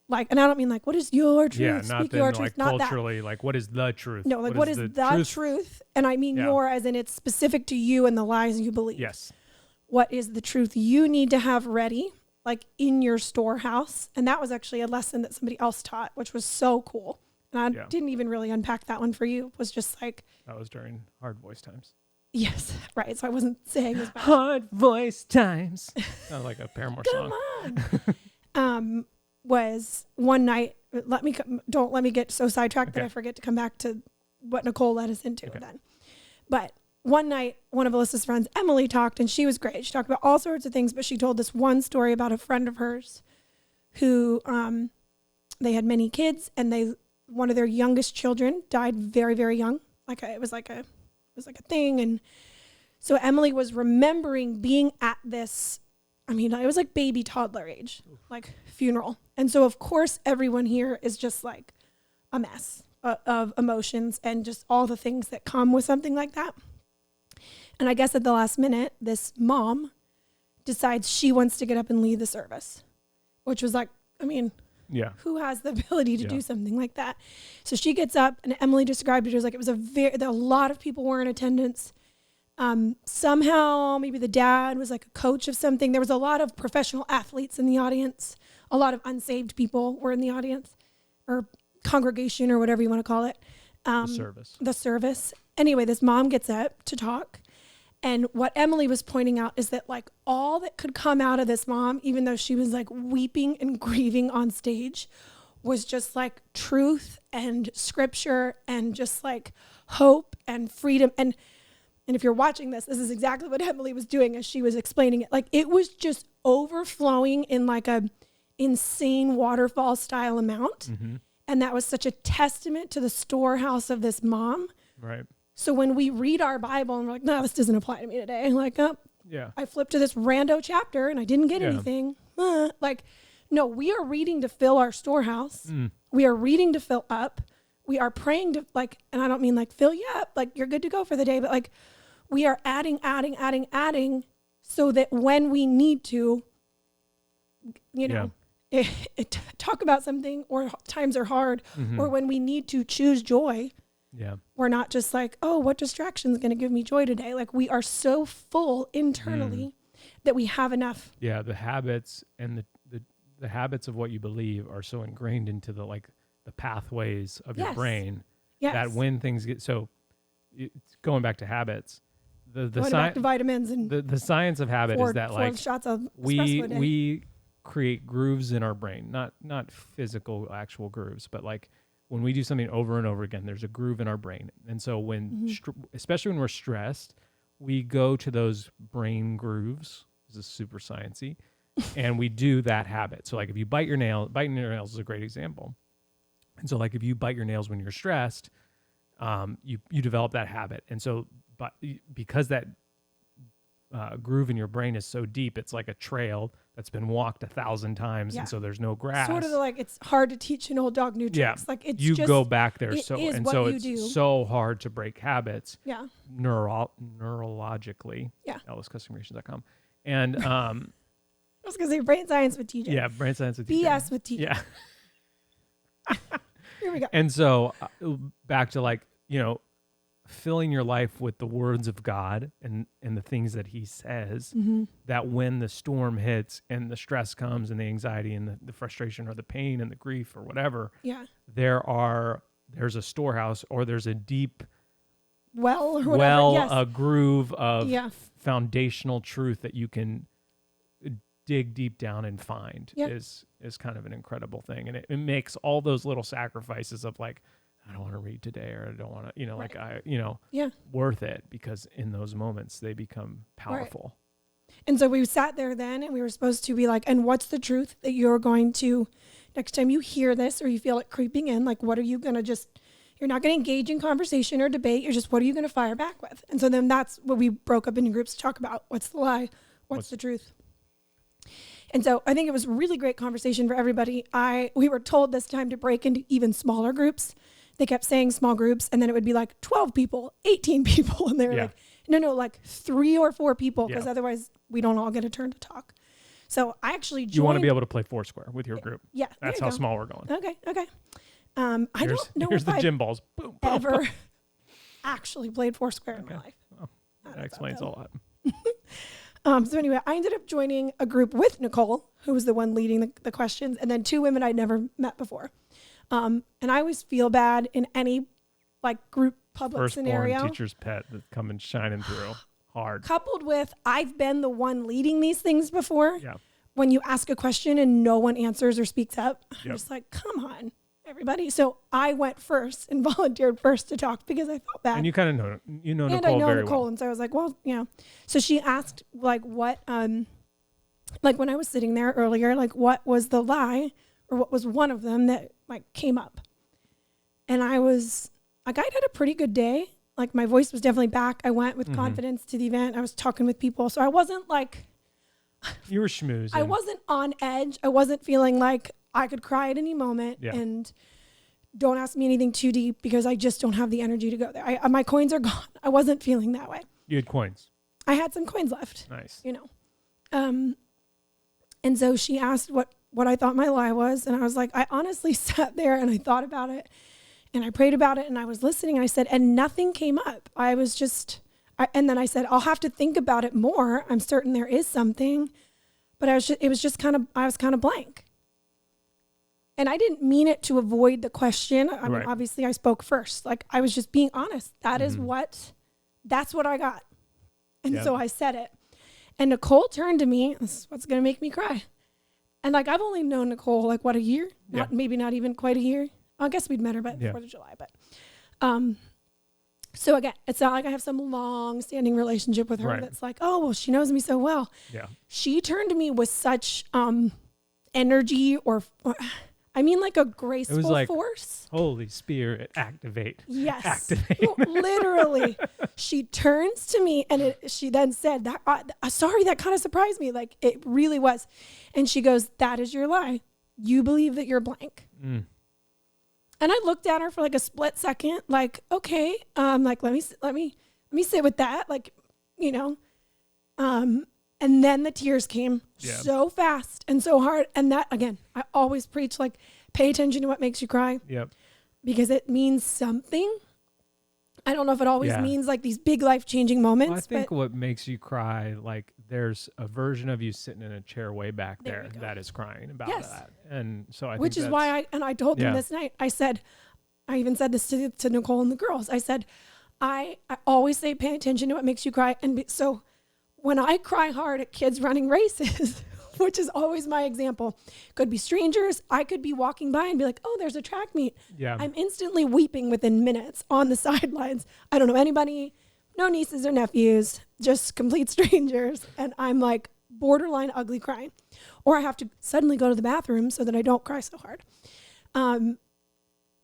Like, and I don't mean like, what is your truth? yeah, not Speak then your like truth, not that. culturally, like what is the truth? No, like what is the truth? And I mean Yeah. your as in it's specific to you and the lies you believe. Yes. What is the truth you need to have ready, like in your storehouse? And that was actually a lesson that somebody else taught, which was so cool. And I didn't even really unpack that one for you. It was just like, That was during hard voice times. yes, right. So I wasn't saying as much. Hard voice times. Sounds like a Paramore Come song. on. Was one night, don't let me get so sidetracked that Okay. I forget to come back to what Nicole led us into Okay. then. But one night, one of Alyssa's friends, Emily, talked, and she was great. She talked about all sorts of things, but she told this one story about a friend of hers who they had many kids, and one of their youngest children died very, very young. It was like a thing. And so Emily was remembering being at this, I mean, it was like baby toddler age, like funeral. And so of course everyone here is just like a mess of emotions and just all the things that come with something like that. And I guess at the last minute, this mom decides she wants to get up and lead the service, which was like, I mean, Yeah. who has the ability to Yeah. do something like that? So she gets up, and Emily described it as like it was a lot of people were in attendance. Somehow maybe the dad was like a coach of something. There was a lot of professional athletes in the audience. A lot of unsaved people were in the audience or congregation or whatever you want to call it. The service. Anyway, this mom gets up to talk. And what Emily was pointing out is that like all that could come out of this mom, even though she was like weeping and grieving on stage, was just like truth and scripture and just like hope and freedom. And if you're watching this is exactly what Emily was doing as she was explaining it. Like it was just overflowing in like a insane waterfall style amount. Mm-hmm. And that was such a testament to the storehouse of this mom. Right. So when we read our Bible and we're like, no, this doesn't apply to me today. I'm like, oh, Yeah. I flipped to this rando chapter and I didn't get anything. Like, no, we are reading to fill our storehouse. We are reading to fill up. We are praying to like, and I don't mean like fill you up, like you're good to go for the day, but like we are adding so that when we need to, you know, talk about something or times are hard or when we need to choose joy, we're not just like, oh, what distraction is going to give me joy today? Like we are so full internally that we have enough. Yeah. The habits and the habits of what you believe are so ingrained into the pathways of your brain that when things get, so it's going back to habits, the going back to vitamins and the science of habit is that like shots of we create grooves in our brain, not physical actual grooves, but like when we do something over and over again, there's a groove in our brain. And so when, especially when we're stressed, we go to those brain grooves. This is super sciencey. And we do that habit. So like if you biting your nails is a great example. And so like if you bite your nails when you're stressed, you develop that habit. And so, but because that groove in your brain is so deep, it's like a trail that's been walked 1,000 times, and so there's no grass. Sort of like it's hard to teach an old dog new tricks. Like it's you just, go back there, so is and what so you it's do. so hard to break habits. Yeah. Neurologically. Yeah. EllisCustomCreations.com. And I was gonna say brain science with TJ. yeah, brain science with TJ. BS with TJ. Yeah. Here we go. And so back to like, you know, filling your life with the words of God and the things that he says, that when the storm hits and the stress comes and the anxiety and the frustration or the pain and the grief or whatever, there's a storehouse or there's a deep well or whatever. a groove of Yeah. foundational truth that you can dig deep down and find Yep. is kind of an incredible thing. And it makes all those little sacrifices of like, I don't want to read today, or I don't want to, like Yeah. worth it, because in those moments they become powerful. And so we sat there then, and we were supposed to be like, and what's the truth that you're going to, next time you hear this or you feel it creeping in, like, what are you going to you're not going to engage in conversation or debate. You're just, what are you going to fire back with? And so then that's what we broke up into groups to talk about. What's the lie? What's the truth? And so I think it was a really great conversation for everybody. We were told this time to break into even smaller groups. They kept saying small groups, and then it would be like 12 people, 18 people. And they were like, no, like 3 or 4 people, because otherwise we don't all get a turn to talk. So I actually joined. You want to be able to play Foursquare with your group. Yeah. That's how small we're going. Okay. I don't know Here's if the I've gym balls. Boom, boom, ever boom. actually played Foursquare in my life. Well, that explains a lot. So anyway, I ended up joining a group with Nicole, who was the one leading the questions, and then 2 women I'd never met before. And I always feel bad in any like group public scenario. Firstborn teacher's pet that's coming shining through hard. Coupled with, I've been the one leading these things before. Yeah. When you ask a question and no one answers or speaks up, I'm Yep. just like, come on, everybody. So I went first and volunteered first to talk because I felt bad. And you kind of know and Nicole I know very Nicole, well. and so I was like, well, So she asked, like, what, like when I was sitting there earlier, like, what was the lie, or what was one of them that like came up? And I was like, I'd had a pretty good day. Like my voice was definitely back. I went with confidence to the event. I was talking with people, so I wasn't like, You were schmoozing. I wasn't on edge. I wasn't feeling like I could cry at any moment. Yeah. And don't ask me anything too deep because I just don't have the energy to go there. My coins are gone. I wasn't feeling that way. You had coins. I had some coins left. Nice. And so she asked what I thought my lie was. And I was like, I honestly sat there and I thought about it and I prayed about it and I was listening. And I said, and nothing came up. I was just, and then I said, I'll have to think about it more. I'm certain there is something, but I was kind of blank. And I didn't mean it to avoid the question. I mean, obviously I spoke first. Like I was just being honest. That's what I got. And so I said it. And Nicole turned to me. This is what's going to make me cry. And like, I've only known Nicole, like what, a year? Maybe not even quite a year. I guess we'd met her by the 4th of July, but, so again, it's not like I have some long standing relationship with her that's like, oh, well, she knows me so well. Yeah. She turned to me with such, energy or I mean, like a graceful force. Holy Spirit, activate. Yes. Activate. Literally. She turns to me and she then said, that sorry, that kind of surprised me. Like it really was. And she goes, that is your lie. You believe that you're blank. Mm. And I looked at her for like a split second, like, okay, like, let me sit with that. Like, and then the tears came so fast and so hard. And that, again, I always preach, like, pay attention to what makes you cry. Yep. Because it means something. I don't know if it always means like these big life-changing moments. Well, I think what makes you cry, like there's a version of you sitting in a chair way back there that is crying about that. And so I Which think is why I told them this night, I said, I even said this to Nicole and the girls. I said, I always say, pay attention to what makes you cry. And so when I cry hard at kids running races, which is always my example, could be strangers. I could be walking by and be like, oh, there's a track meet. Yeah. I'm instantly weeping within minutes on the sidelines. I don't know anybody, no nieces or nephews, just complete strangers. And I'm like borderline ugly crying. Or I have to suddenly go to the bathroom so that I don't cry so hard. And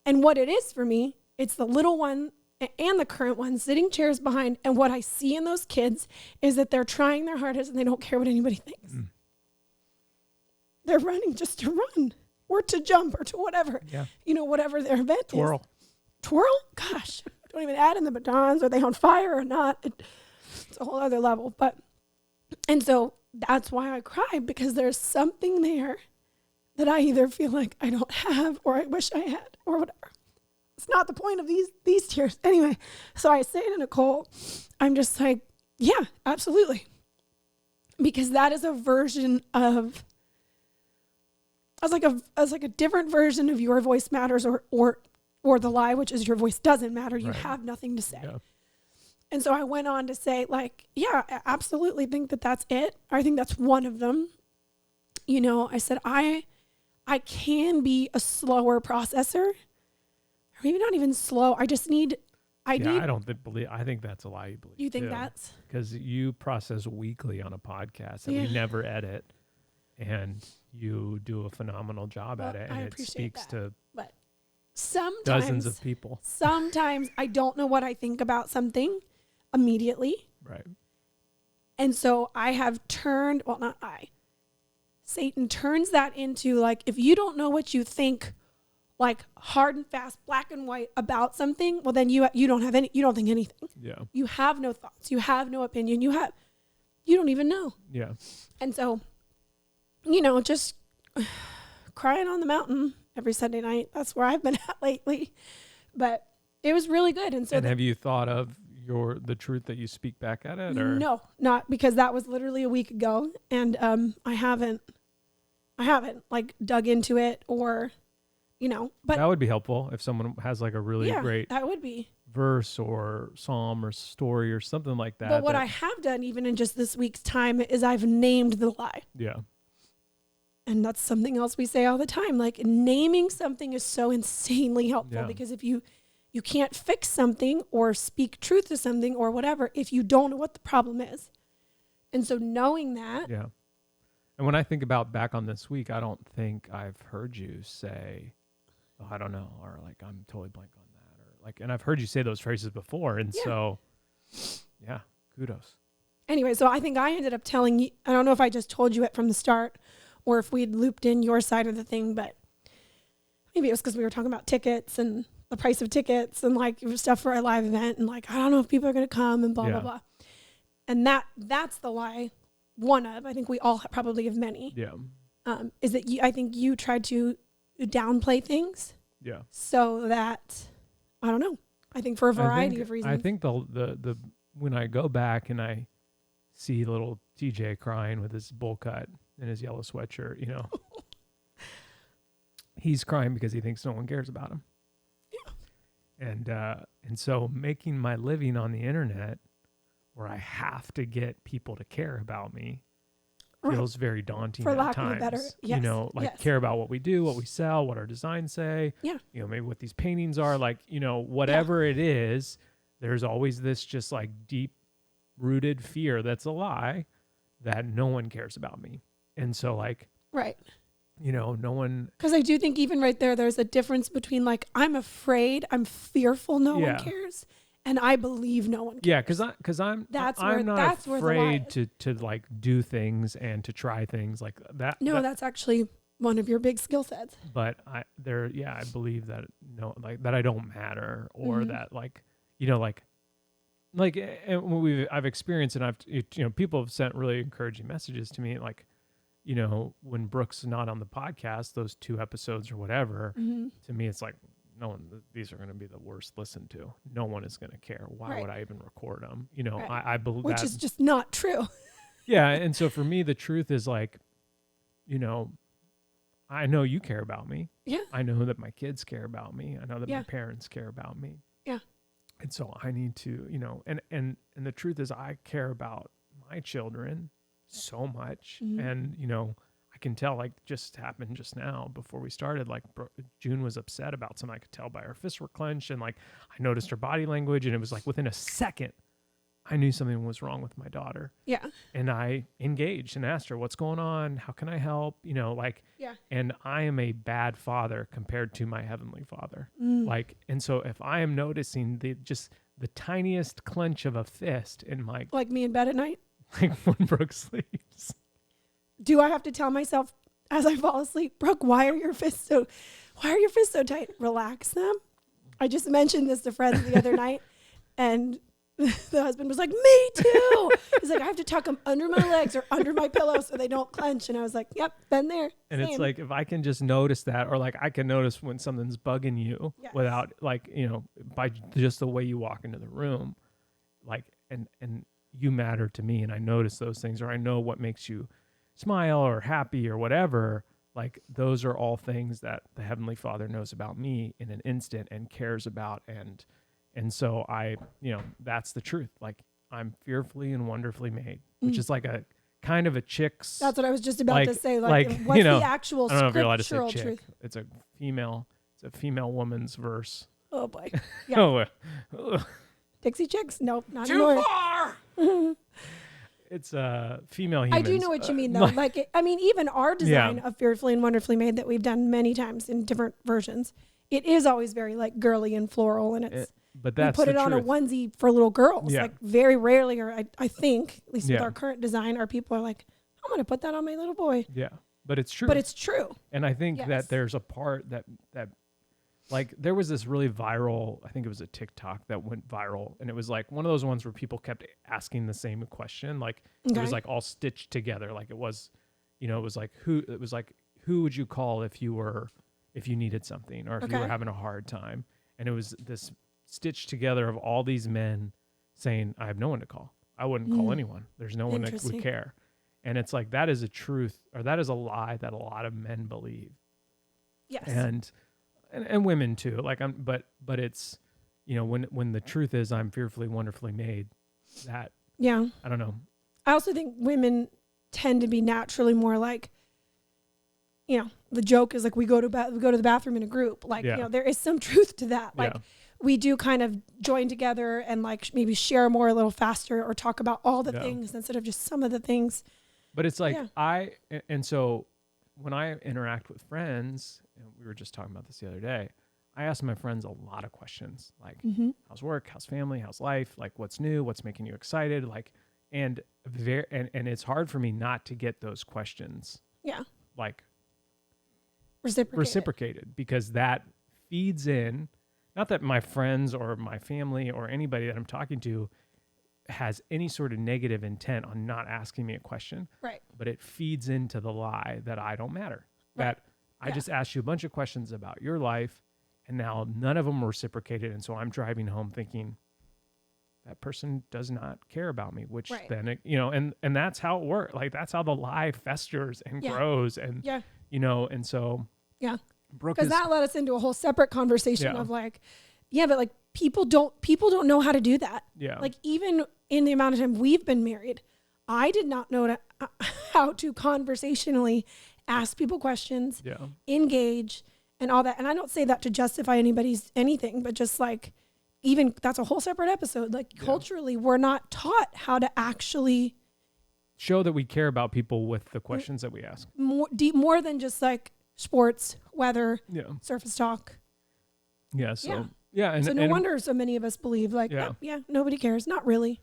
what it is for me, it's the little one and the current one sitting chairs behind. And what I see in those kids is that they're trying their hardest and they don't care what anybody thinks. Mm. They're running just to run or to jump or to whatever, whatever their event is. Twirl? Gosh, don't even add in the batons. Are they on fire or not? It's a whole other level. And so that's why I cry, because there's something there that I either feel like I don't have or I wish I had or whatever. It's not the point of these tears. Anyway, so I say to Nicole, I'm just like, yeah, absolutely. Because that is a version of, as like a different version of your voice matters or the lie, which is your voice doesn't matter. You have nothing to say. Yeah. And so I went on to say, like, yeah, I absolutely think that that's it. I think that's one of them. you know, I said, I can be a slower processor, or maybe not even slow. I just need, I think that's a lie you believe. You think that's? Because you process weekly on a podcast that we never edit, and you do a phenomenal job at it, and it speaks to but sometimes, dozens of people. Sometimes I don't know what I think about something immediately. Right. And so I have turned, Satan turns that into like, if you don't know what you think, like hard and fast, black and white about something, well then you don't think anything. Yeah. You have no thoughts. You have no opinion. You don't even know. Yeah. And so, you know, just crying on the mountain every Sunday night. That's where I've been at lately. But it was really good. And so have you thought of the truth that you speak back at it, or no, not because that was literally a week ago, and I haven't like dug into it, or you know, but that would be helpful if someone has like a really great that would be verse or psalm or story or something like that. But what I have done even in just this week's time is I've named the lie. Yeah. And that's something else we say all the time. Like naming something is so insanely helpful because if you can't fix something or speak truth to something or whatever if you don't know what the problem is. And so knowing that. Yeah. And when I think about back on this week, I don't think I've heard you say, oh, I don't know, or like, I'm totally blank on that, or like, and I've heard you say those phrases before. And so, yeah, kudos. Anyway, so I think I ended up telling you, I don't know if I just told you it from the start or if we'd looped in your side of the thing, but maybe it was because we were talking about tickets and the price of tickets and like stuff for a live event. And like, I don't know if people are going to come and blah, blah, blah. And that's the lie. One of, I think we all probably have many. Yeah. Is that I think you tried to downplay things. Yeah. So that, I don't know. I think for a variety of reasons. I think the when I go back and I see little TJ crying with his bowl cut and his yellow sweatshirt, you know, he's crying because he thinks no one cares about him. Yeah. And so making my living on the internet, where I have to get people to care about me, feels very daunting for at lack times. of a better, you know, like care about what we do, what we sell, what our designs say. Yeah. You know, maybe what these paintings are, like, you know, whatever it is, there's always this just like deep rooted fear that's a lie that no one cares about me. And so like, right. You know, no one. Because I do think even right there's a difference between like, I'm afraid, I'm fearful no one cares. And I believe no one cares. Yeah, because I'm not afraid to like do things and to try things like that. No, that's actually one of your big skill sets. But I believe that that I don't matter, or that like, you know, like and I've experienced, and people have sent really encouraging messages to me, like, you know, when Brooke's not on the podcast, those 2 episodes or whatever, to me it's like, no one, these are going to be the worst listened to. No one is going to care. Why would I even record them? You know, I believe which is just not true. Yeah. And so for me, the truth is like, you know, I know you care about me. Yeah. I know that my kids care about me. I know that my parents care about me. Yeah. And so I need to, you know, and the truth is I care about my children so much. And, you know, I can tell, like, just happened just now before we started, like June was upset about something. I could tell by her fists were clenched, and like I noticed her body language, and it was like within a second I knew something was wrong with my daughter. Yeah. And I engaged and asked her, what's going on? How can I help? You know, like, and I am a bad father compared to my heavenly Father. Like, and so if I am noticing the tiniest clench of a fist in my, like me in bed at night, like when Brooke sleeps, do I have to tell myself as I fall asleep, Brooke, why are your fists so tight? Relax them. I just mentioned this to friends the other night, and the husband was like, me too. He's like, I have to tuck them under my legs or under my pillow so they don't clench. And I was like, yep, been there. And Same. It's like, if I can just notice that, or like I can notice when something's bugging you without, like, you know, by just the way you walk into the room, like, and you matter to me, and I notice those things, or I know what makes you smile or happy or whatever. Like, those are all things that the Heavenly Father knows about me in an instant and cares about. And so I, you know, that's the truth. Like, I'm fearfully and wonderfully made, which is like a kind of a chick's. That's what I was just about to say. Like what's you know, the actual I don't know if you're allowed to say scriptural chick. truth? It's a female woman's verse. Oh boy. Yeah. Oh, Dixie Chicks? Nope, not Too anymore. far! it's female humans. I do know what you mean though. Even our design Yeah. of Fearfully and Wonderfully Made that we've done many times in different versions, it is always very like girly and floral, and it's But we that's put the it on a truth. onesie for little girls. Yeah. Like very rarely, or I think, at least with Yeah. our current design, our people are like, I'm gonna put that on my little boy. Yeah, but it's true. But it's true. And I think Yes. that there's a part that like there was this really viral, I think it was a TikTok that went viral, and it was like one of those ones where people kept asking the same question. Like it was Okay. like all stitched together. Like it was, it was like who would you call if you needed something or if you were Okay. having a hard time? And it was this stitched together of all these men saying, I have no one to call. I wouldn't call anyone. There's no one that Interesting. would care. And it's like that is a truth, or that is a lie that a lot of men believe. Yes. And women too. Like but it's, when the truth is I'm fearfully, wonderfully made, that Yeah. I don't know. I also think women tend to be naturally more like, the joke is like we go to the bathroom in a group. Like, Yeah. there is some truth to that. Like Yeah. we do kind of join together and like maybe share more a little faster or talk about all the Yeah. things instead of just some of the things. But it's like Yeah. and so when I interact with friends, and we were just talking about this the other day, I ask my friends a lot of questions like, how's work, how's family, how's life, like what's new, what's making you excited, like, and it's hard for me not to get those questions Yeah. like Reciprocated. because that feeds in, not that my friends or my family or anybody that I'm talking to has any sort of negative intent on not asking me a question, Right. but it feeds into the lie that I don't matter. Right. That I Yeah. just asked you a bunch of questions about your life, and now none of them were reciprocated. And so I'm driving home thinking that person does not care about me, which Right. then, and that's how it works. Like that's how the lie festers and Yeah. grows. And, Yeah. and so Yeah. Brooke Because is, that led us into a whole separate conversation Yeah. of like, yeah, but like people don't know how to do that. yeah, Like even in the amount of time we've been married, I did not know how to conversationally ask people questions, yeah, engage, and all that. And I don't say that to justify anybody's anything, but just like even that's a whole separate episode. Like culturally, we're not taught how to actually show that we care about people with the questions that we ask. more than just like sports, weather, Yeah. surface talk. Yeah. So, Yeah. yeah. And, So no and, wonder so many of us believe like, Yeah. nobody cares. Not really.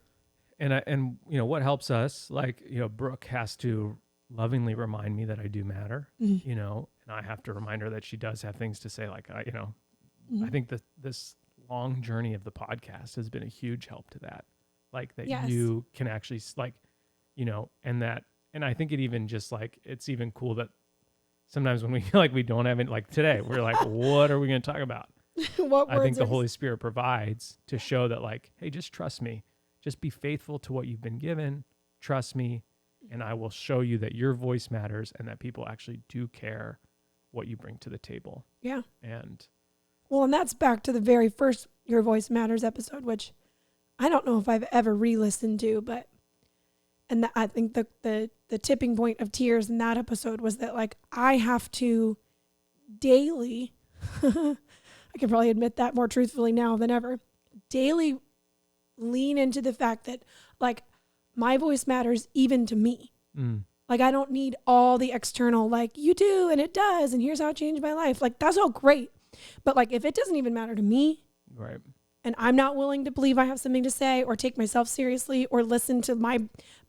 and what helps us, like, Brooke has to lovingly remind me that I do matter, Mm-hmm. and I have to remind her that she does have things to say. Like, Mm-hmm. I think that this long journey of the podcast has been a huge help to that. Like that Yes. you can actually and I think it even just like, it's even cool that sometimes when we feel like we don't have it, like today, we're like, what are we going to talk about? What I words think the are- Holy Spirit provides to show that, like, hey, just trust me. Just be faithful to what you've been given. Trust me, and I will show you that your voice matters and that people actually do care what you bring to the table. Yeah. And Well, and that's back to the very first Your Voice Matters episode, which I don't know if I've ever re-listened to, but I think the tipping point of tears in that episode was that like I have to daily I can probably admit that more truthfully now than ever, daily lean into the fact that like my voice matters even to me. Like I don't need all the external, like you do and it does and here's how it changed my life. Like that's all great. But like if it doesn't even matter to me right. and I'm not willing to believe I have something to say or take myself seriously or listen to my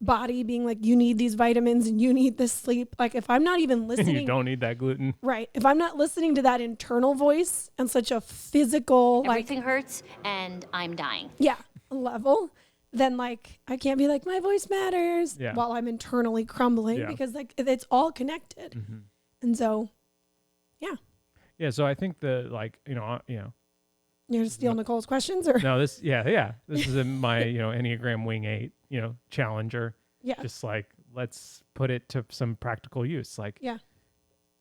body being like, you need these vitamins and you need this sleep. Like if I'm not even listening, You don't need that gluten. right. If I'm not listening to that internal voice and such a physical, like, Everything hurts and I'm dying. yeah, level, then like I can't be like my voice matters Yeah. while I'm internally crumbling Yeah. because like it's all connected. Mm-hmm. And so, yeah, Yeah. So I think the you're stealing Nicole's questions or no, this is my, Enneagram Wing 8, challenger. yeah, Just like, let's put it to some practical use. Like, yeah,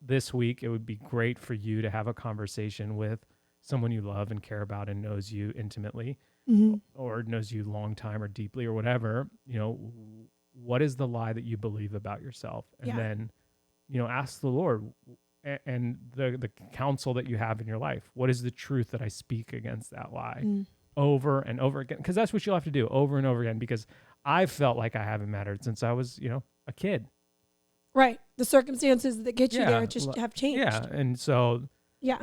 this week, it would be great for you to have a conversation with someone you love and care about and knows you intimately, mm-hmm. or knows you long time or deeply or whatever. what is the lie that you believe about yourself? And Yeah. then, ask the Lord and the counsel that you have in your life. What is the truth that I speak against that lie over and over again? Because that's what you'll have to do over and over again, because I felt like I haven't mattered since I was, a kid. Right. The circumstances that get you there just have changed. Yeah. And so, Yeah.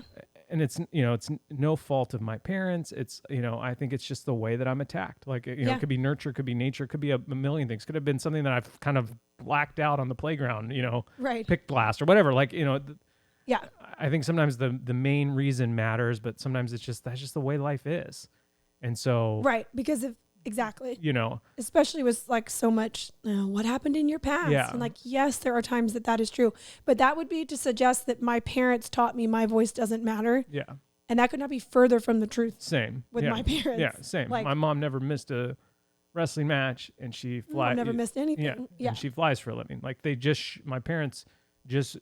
and it's, it's no fault of my parents. It's, I think it's just the way that I'm attacked. Like, it could be nurture, could be nature, could be a million things. Could have been something that I've kind of blacked out on the playground, Right. pick blast or whatever. Like, Yeah. I think sometimes the main reason matters, but sometimes that's just the way life is. And so, Right. Because of, exactly. you Especially with like so much, what happened in your past? Yeah. And like, yes, there are times that is true, but that would be to suggest that my parents taught me my voice doesn't matter. yeah, And that could not be further from the truth same with yeah. my parents. Yeah, same. Like, My mom never missed a wrestling match, and she flies. never missed anything. Yeah, Yeah. and she flies for a living. Like my parents this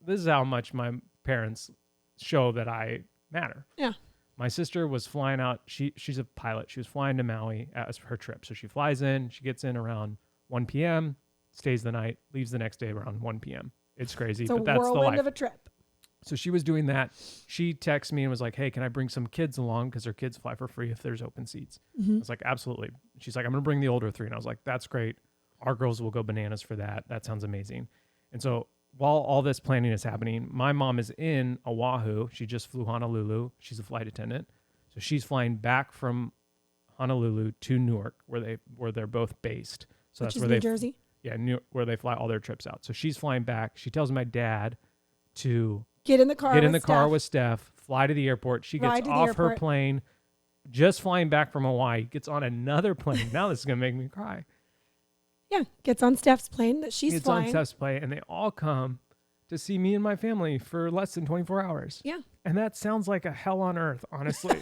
is how much my parents show that I matter. Yeah. My sister was flying out. She's a pilot. She was flying to Maui as her trip. So she flies in. She gets in around 1 p.m., stays the night, leaves the next day around 1 p.m. It's crazy, It's a but that's the whirlwind life. of a trip. So she was doing that. She texted me and was like, hey, can I bring some kids along? Because her kids fly for free if there's open seats. I was like, absolutely. She's like, I'm going to bring the older 3. And I was like, that's great. Our girls will go bananas for that. That sounds amazing. And so while all this planning is happening, my mom is in Oahu. She just flew Honolulu. She's a flight attendant. So she's flying back from Honolulu to Newark, where they're both based. So Which that's is where New Jersey. Yeah, where they fly all their trips out. So she's flying back. She tells my dad to Get in the car. get in with the car Steph. with Steph, fly to the airport. She Ride gets to the off her airport. plane, just flying back from Hawaii, gets on another plane. Now this is going to make me cry. Yeah. Gets on Steph's plane that she's Gets flying. on Steph's plane, and they all come to see me and my family for less than 24 hours. Yeah. And that sounds like a hell on earth, honestly.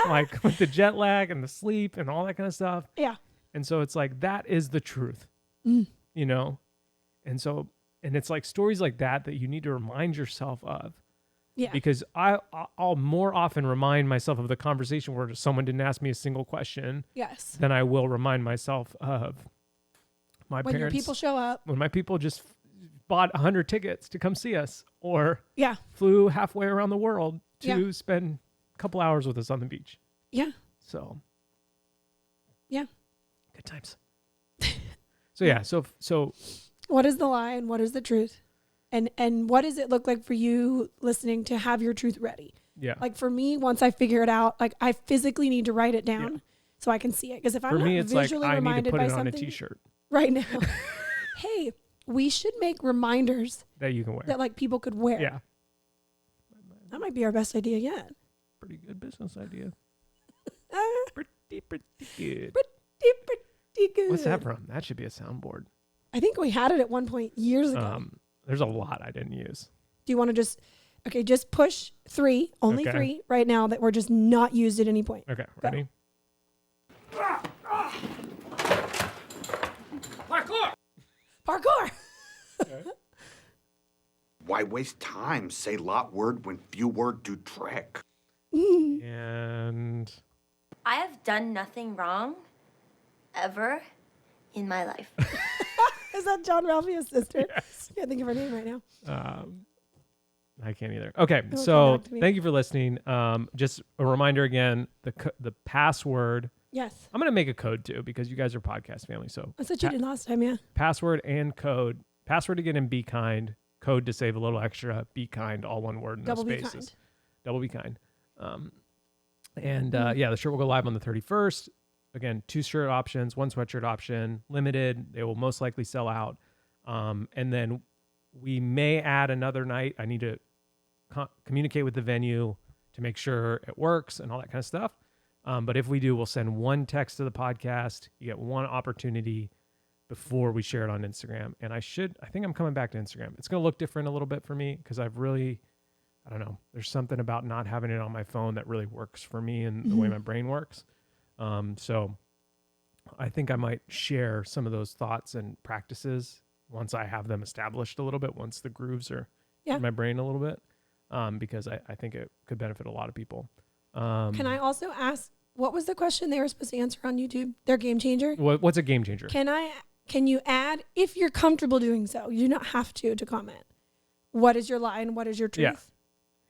Like with the jet lag and the sleep and all that kind of stuff. Yeah. And so it's like, that is the truth, And so, and it's like stories like that you need to remind yourself of. Yeah. Because I'll more often remind myself of the conversation where someone didn't ask me a single question Yes. than I will remind myself of my When parents. your people show up. When my people just bought 100 tickets to come see us, or Yeah. flew halfway around the world to Yeah. spend a couple hours with us on the beach. Yeah. So, Yeah. good times. So yeah, so What is the lie and what is the truth? And what does it look like for you listening to have your truth ready? yeah. Like for me, once I figure it out, like I physically need to write it down so I can see it. Because if I'm For not me, it's like visually I need to reminded put by it on a something T-shirt right now, hey, we should make reminders that you can wear. that like people could wear. Yeah, That might be our best idea yet. pretty good business idea. Uh, Pretty good. pretty good. What's that from? That should be a soundboard. I think we had it at one point years ago. There's a lot I didn't use. Do you want to just push 3, only Okay. 3 right now that were just not used at any point. Okay, ready? Parkour! Parkour. Why waste time? Say lot word when few word do trick. And I have done nothing wrong ever in my life. Is that John Ralphio's sister? Yes. Can't think of her name right now. I can't either. Okay, It'll so come back to me. thank you for listening. Just a reminder again, the password. Yes. I'm gonna make a code too because you guys are podcast family. So That's what you did last time, yeah. password and code. Password to get in Be Kind. Code to save a little extra. Be Kind, all one word, no Double Be spaces. Kind. Double Be Kind. Yeah, the shirt will go live on the 31st. Again, 2 shirt options, 1 sweatshirt option, limited. They will most likely sell out. And then we may add another night. I need to communicate with the venue to make sure it works and all that kind of stuff. But if we do, we'll send 1 text to the podcast. You get 1 opportunity before we share it on Instagram. And I think I'm coming back to Instagram. It's going to look different a little bit for me because I don't know. There's something about not having it on my phone that really works for me and the way my brain works. So I think I might share some of those thoughts and practices once I have them established a little bit, once the grooves are in my brain a little bit, because I think it could benefit a lot of people. Can I also ask, what was the question they were supposed to answer on YouTube? Their game changer? What's a game changer? Can can you add, if you're comfortable doing so, you do not have to comment. What is your lie and what is your truth? Yeah.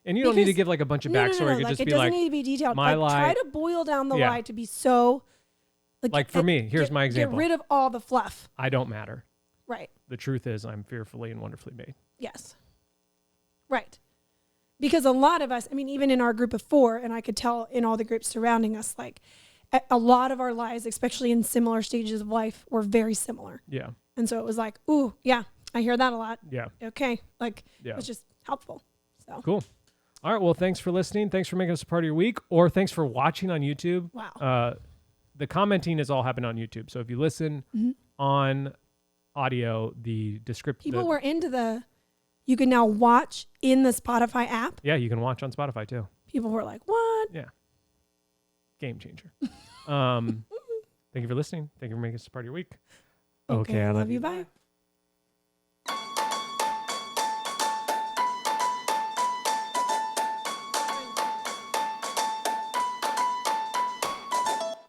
And you don't need to give like a bunch of backstory. No. It could Like, just it be doesn't like, need to be detailed. my lie. Try to boil down the Yeah. lie to be so. Like for me, here's my example. Get rid of all the fluff. I don't matter. Right. The truth is I'm fearfully and wonderfully made. Yes. Right. Because a lot of us, I mean, even in our group of 4, and I could tell in all the groups surrounding us, like a lot of our lives, especially in similar stages of life, were very similar. Yeah. And so it was like, ooh, yeah, I hear that a lot. Yeah. Okay. Like, Yeah. it was just helpful. So Cool. All right. Well, thanks for listening. Thanks for making us a part of your week, or thanks for watching on YouTube. Wow. The commenting is all happening on YouTube. So if you listen on audio, the description. People were into you can now watch in the Spotify app. Yeah, you can watch on Spotify too. People were like, what? Yeah. Game changer. Thank you for listening. Thank you for making us a part of your week. Okay, I love you. Bye.